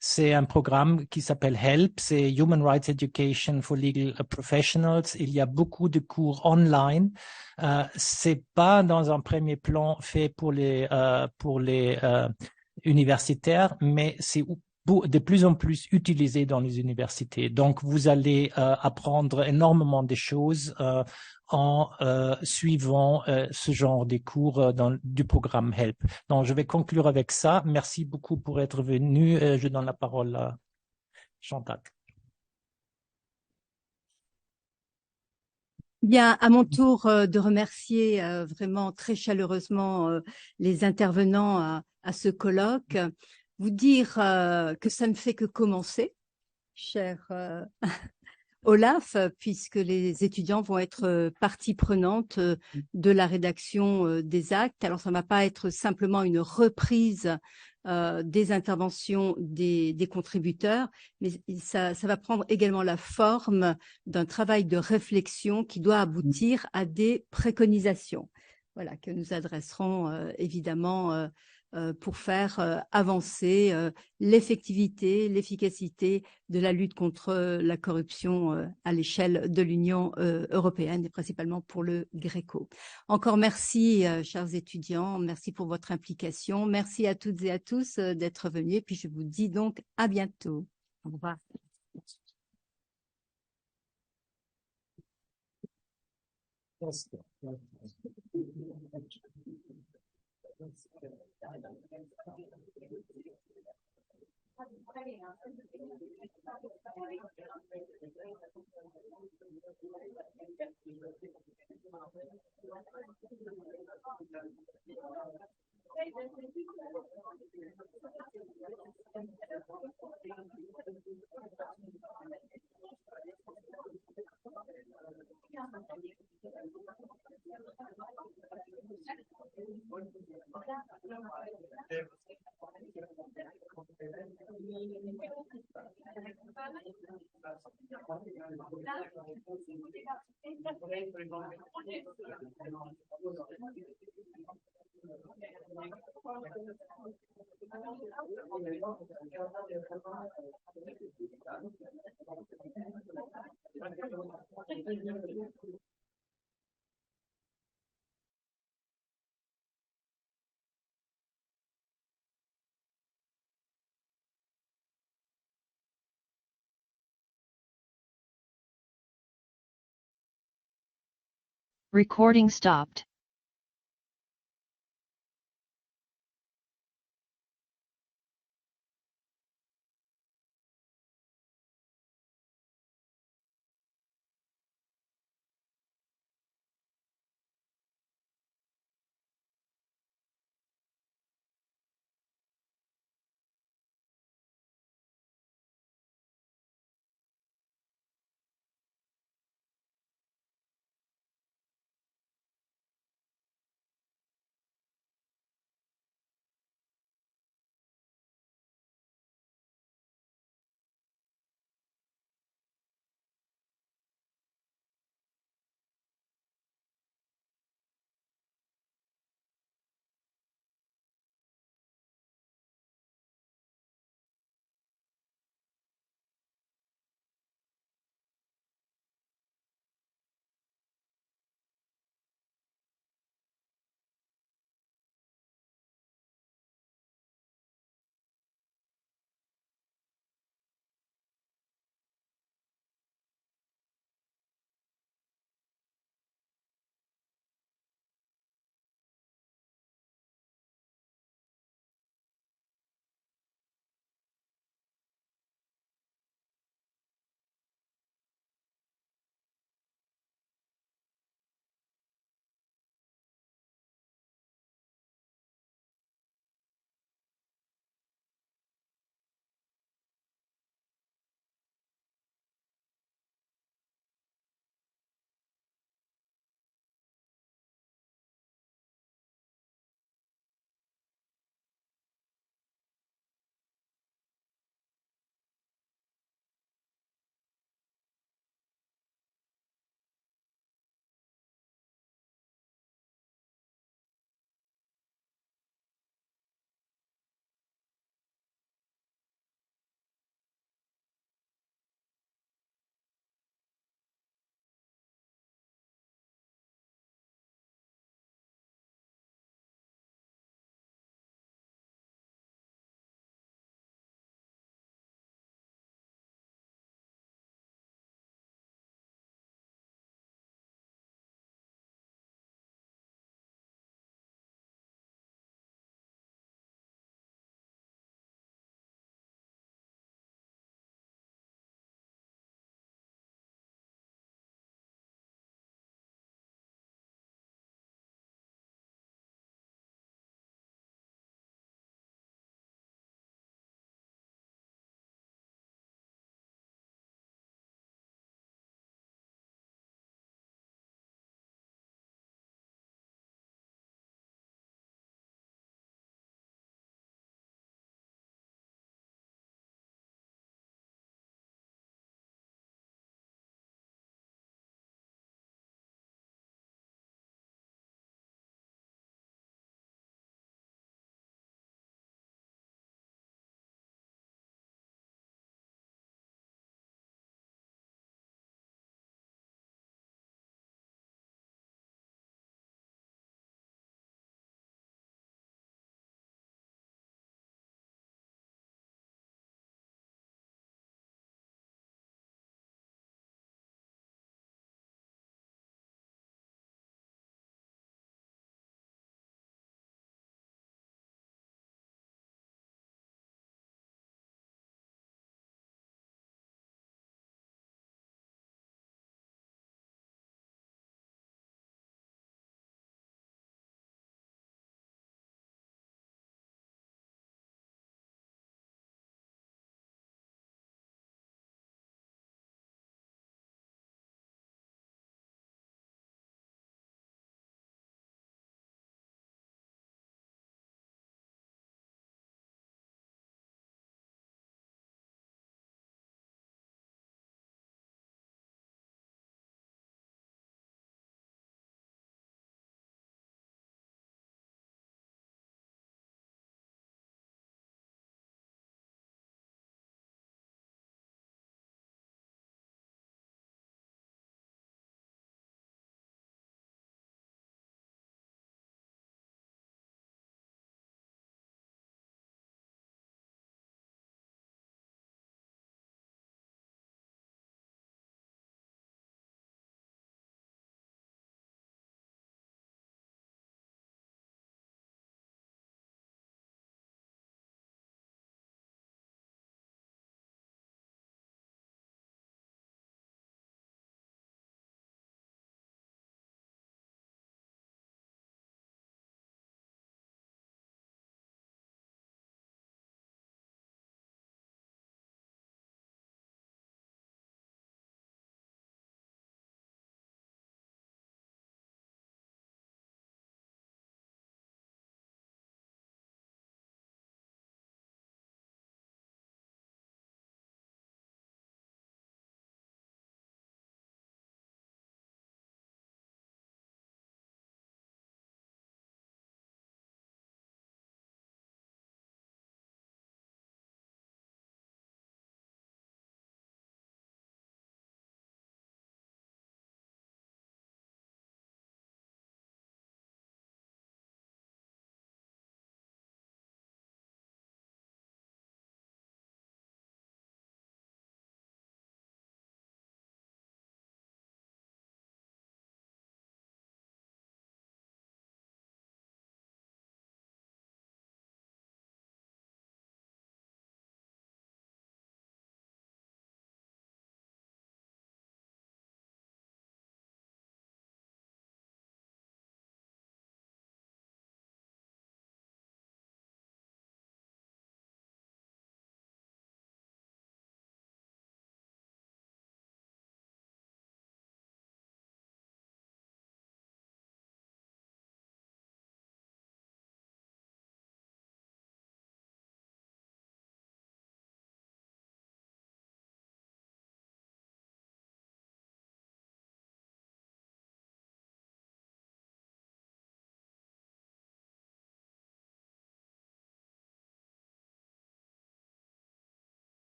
C'est un programme qui s'appelle HELP, c'est Human Rights Education for Legal Professionals. Il y a beaucoup de cours online. C'est pas dans un premier plan fait pour les universitaires, mais c'est de plus en plus utilisé dans les universités. Donc, vous allez apprendre énormément de choses en suivant ce genre de cours du programme HELP. Donc, je vais conclure avec ça. Merci beaucoup pour être venu. Je donne la parole à Chantal. Bien, à mon tour de remercier vraiment très chaleureusement les intervenants à ce colloque. Vous dire que ça ne fait que commencer, cher Olaf, puisque les étudiants vont être partie prenante de la rédaction des actes. Alors, ça ne va pas être simplement une reprise des interventions des contributeurs, mais ça va prendre également la forme d'un travail de réflexion qui doit aboutir à des préconisations, voilà, que nous adresserons évidemment pour faire avancer l'effectivité, l'efficacité de la lutte contre la corruption à l'échelle de l'Union européenne et principalement pour le Gréco. Encore merci, chers étudiants, merci pour votre implication. Merci à toutes et à tous d'être venus et puis je vous dis donc à bientôt. Au revoir. Recording stopped.